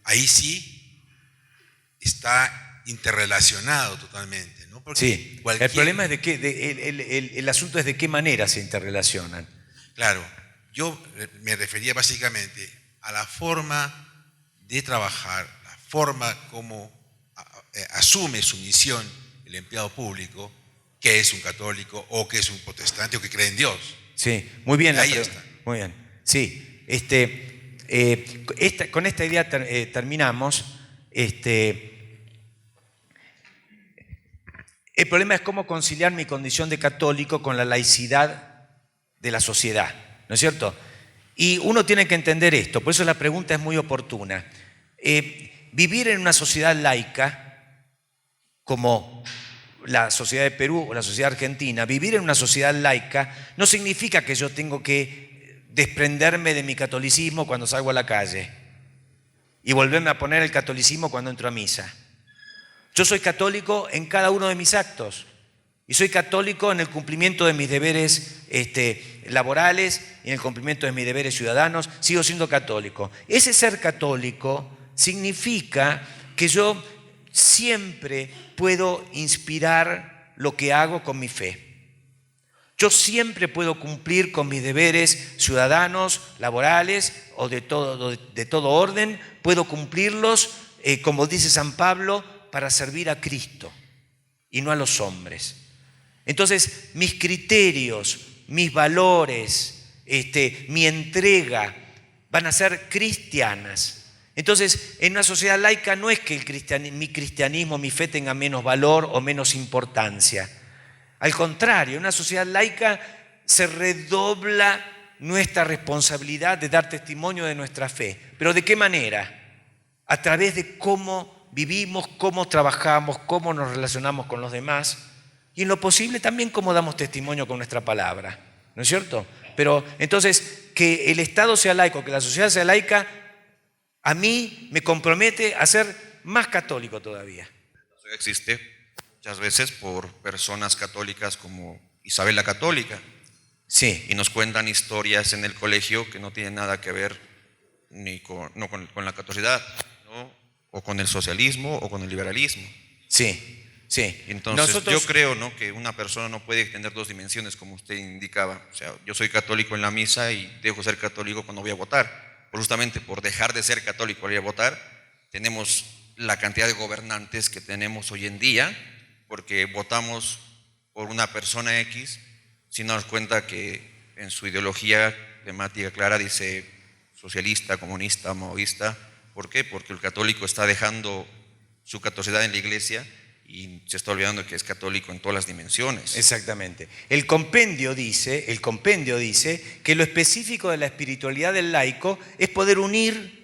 ahí sí está interrelacionado totalmente, ¿no? Porque
sí, el problema es el asunto es de qué manera se interrelacionan.
Claro, yo me refería básicamente a la forma de trabajar, la forma como asume su misión el empleado público, que es un católico o que es un protestante o que cree en Dios.
Sí, muy bien.
Ahí está.
Muy bien. Sí, con esta idea terminamos. El problema es cómo conciliar mi condición de católico con la laicidad de la sociedad, ¿no es cierto? Y uno tiene que entender esto, por eso la pregunta es muy oportuna. Vivir en una sociedad laica, como la sociedad de Perú o la sociedad argentina, vivir en una sociedad laica no significa que yo tengo que desprenderme de mi catolicismo cuando salgo a la calle y volverme a poner el catolicismo cuando entro a misa. Yo soy católico en cada uno de mis actos y soy católico en el cumplimiento de mis deberes laborales y en el cumplimiento de mis deberes ciudadanos. Sigo siendo católico. Ese ser católico significa que yo siempre puedo inspirar lo que hago con mi fe. Yo siempre puedo cumplir con mis deberes ciudadanos, laborales o de todo orden. Puedo cumplirlos, como dice San Pablo, para servir a Cristo y no a los hombres. Entonces, mis criterios, mis valores, mi entrega van a ser cristianas. Entonces, en una sociedad laica no es que mi cristianismo, mi fe tenga menos valor o menos importancia. Al contrario, en una sociedad laica se redobla nuestra responsabilidad de dar testimonio de nuestra fe. ¿Pero de qué manera? A través de cómo vivimos, cómo trabajamos, cómo nos relacionamos con los demás y en lo posible también cómo damos testimonio con nuestra palabra, ¿no es cierto? Pero entonces, que el Estado sea laico, que la sociedad sea laica, a mí me compromete a ser más católico todavía.
Eso existe muchas veces por personas católicas como Isabel la Católica.
Sí.
Y nos cuentan historias en el colegio que no tienen nada que ver ni con la catolicidad, ¿no? O con el socialismo o con el liberalismo.
Sí, sí.
Y entonces yo creo, ¿no?, que una persona no puede tener dos dimensiones, como usted indicaba. O sea, yo soy católico en la misa y dejo de ser católico cuando voy a votar. Justamente por dejar de ser católico al ir a votar, tenemos la cantidad de gobernantes que tenemos hoy en día, porque votamos por una persona X, sin darnos cuenta que en su ideología temática clara dice socialista, comunista, maoísta. ¿Por qué? Porque el católico está dejando su catolicidad en la iglesia y se está olvidando que es católico en todas las dimensiones.
Exactamente. El compendio dice que lo específico de la espiritualidad del laico es poder unir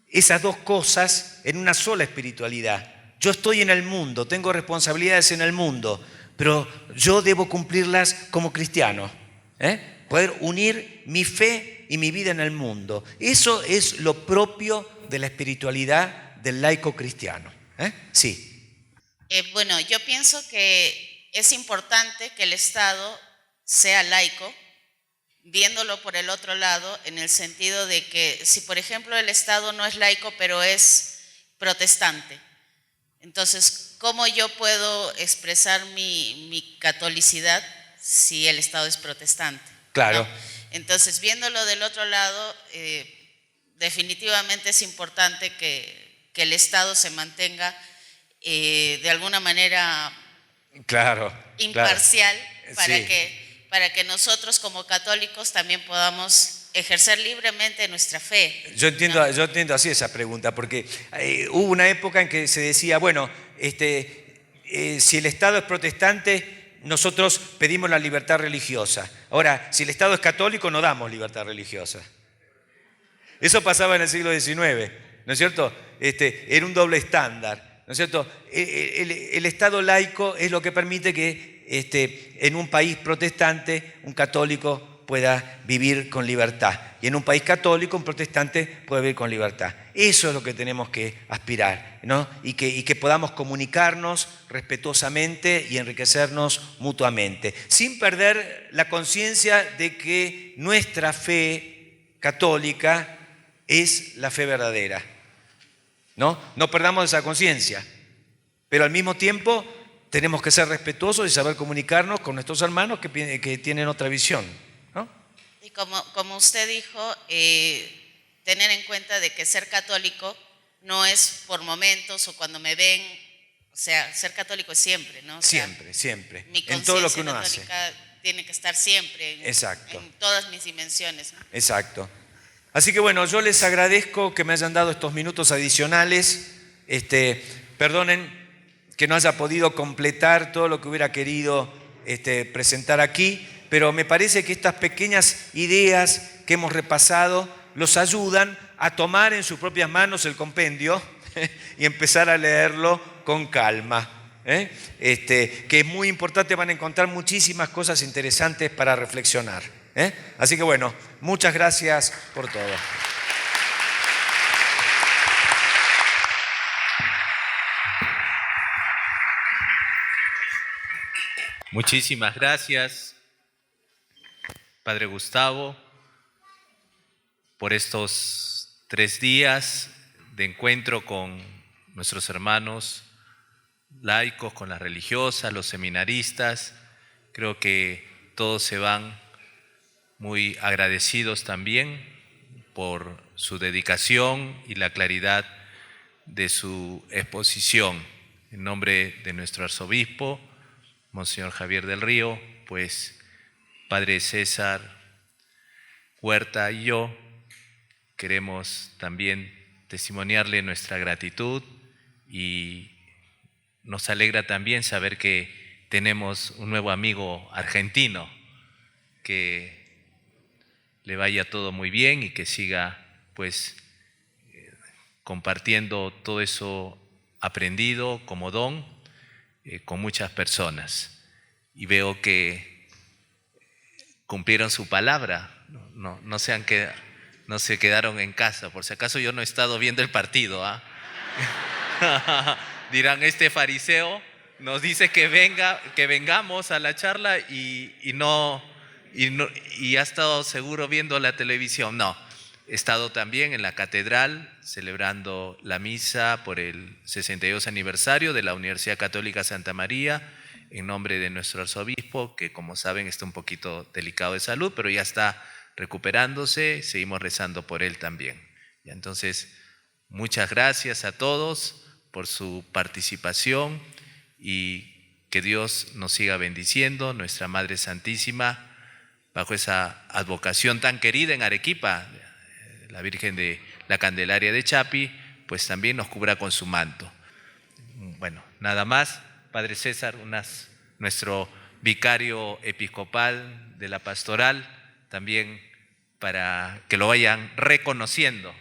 esas dos cosas en una sola espiritualidad. Yo estoy en el mundo, tengo responsabilidades en el mundo, pero yo debo cumplirlas como cristiano. Poder unir mi fe y mi vida en el mundo. Eso es lo propio de la espiritualidad del laico cristiano. Sí.
Bueno, yo pienso que es importante que el Estado sea laico, viéndolo por el otro lado, en el sentido de que si, por ejemplo, el Estado no es laico, pero es protestante, entonces, ¿cómo yo puedo expresar mi catolicidad si el Estado es protestante?
Claro.
¿No? Entonces, viéndolo del otro lado, definitivamente es importante que el Estado se mantenga de alguna manera imparcial, para que nosotros como católicos también podamos ejercer libremente nuestra fe.
Yo entiendo así esa pregunta, porque hubo una época en que se decía, bueno, si el Estado es protestante, nosotros pedimos la libertad religiosa. Ahora, si el Estado es católico, no damos libertad religiosa. Eso pasaba en el siglo XIX, ¿no es cierto? Era un doble estándar, ¿no es cierto? El Estado laico es lo que permite que en un país protestante un católico pueda vivir con libertad. Y en un país católico un protestante puede vivir con libertad. Eso es lo que tenemos que aspirar, ¿no? Y que podamos comunicarnos respetuosamente y enriquecernos mutuamente, sin perder la conciencia de que nuestra fe católica es la fe verdadera. No perdamos esa conciencia, pero al mismo tiempo tenemos que ser respetuosos y saber comunicarnos con nuestros hermanos que tienen otra visión, ¿no?
Y como usted dijo, tener en cuenta de que ser católico no es por momentos o cuando me ven, o sea, ser católico es siempre, ¿no? O sea,
siempre,
mi
en todo lo que
conciencia
uno hace.
católica tiene que estar siempre en todas mis dimensiones, ¿no?
Exacto. Así que bueno, yo les agradezco que me hayan dado estos minutos adicionales. Perdonen que no haya podido completar todo lo que hubiera querido presentar aquí, pero me parece que estas pequeñas ideas que hemos repasado los ayudan a tomar en sus propias manos el compendio y empezar a leerlo con calma. Que es muy importante, van a encontrar muchísimas cosas interesantes para reflexionar. Así que bueno, muchas gracias por todo.
Muchísimas gracias, Padre Gustavo, por estos 3 días de encuentro con nuestros hermanos laicos, con las religiosas, los seminaristas. Creo que todos se van muy agradecidos también por su dedicación y la claridad de su exposición. En nombre de nuestro arzobispo, Monseñor Javier del Río, pues Padre César Huerta y yo queremos también testimoniarle nuestra gratitud y nos alegra también saber que tenemos un nuevo amigo argentino que le vaya todo muy bien y que siga pues compartiendo todo eso aprendido como don con muchas personas. Y veo que cumplieron su palabra, no se quedaron en casa. Por si acaso yo no he estado viendo el partido, ¿ah? Dirán, este fariseo nos dice que vengamos a la charla y ha estado seguro viendo la televisión. No, he estado también en la catedral celebrando la misa por el 62 aniversario de la Universidad Católica Santa María, en nombre de nuestro arzobispo, que como saben está un poquito delicado de salud, pero ya está recuperándose. Seguimos rezando por él también. Y entonces, muchas gracias a todos por su participación y que Dios nos siga bendiciendo, nuestra Madre Santísima, bajo esa advocación tan querida en Arequipa, la Virgen de la Candelaria de Chapi, pues también nos cubra con su manto. Bueno, nada más. Padre César, nuestro vicario episcopal de la pastoral, también para que lo vayan reconociendo.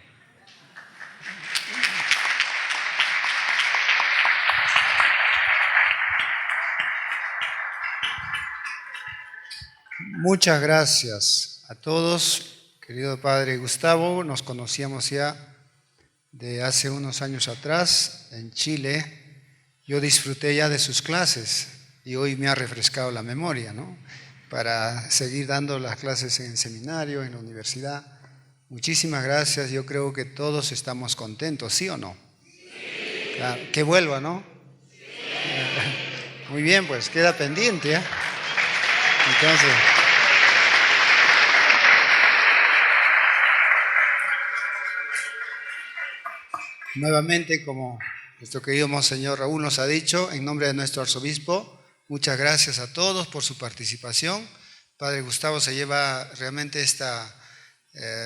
Muchas gracias a todos, querido Padre Gustavo. Nos conocíamos ya de hace unos años atrás en Chile. Yo disfruté ya de sus clases y hoy me ha refrescado la memoria, ¿no? Para seguir dando las clases en el seminario, en la universidad. Muchísimas gracias. Yo creo que todos estamos contentos, ¿sí o no? Sí. Claro, que vuelva, ¿no? Sí. Muy bien, pues queda pendiente, ¿eh? Entonces, nuevamente, como nuestro querido Monseñor Raúl nos ha dicho, en nombre de nuestro arzobispo, muchas gracias a todos por su participación. Padre Gustavo se lleva realmente esta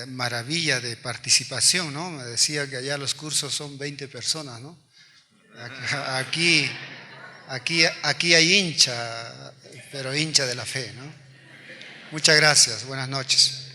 maravilla de participación, ¿no? Me decía que allá los cursos son 20 personas, ¿no? Aquí hay hincha, pero hincha de la fe, ¿no? Muchas gracias, buenas noches.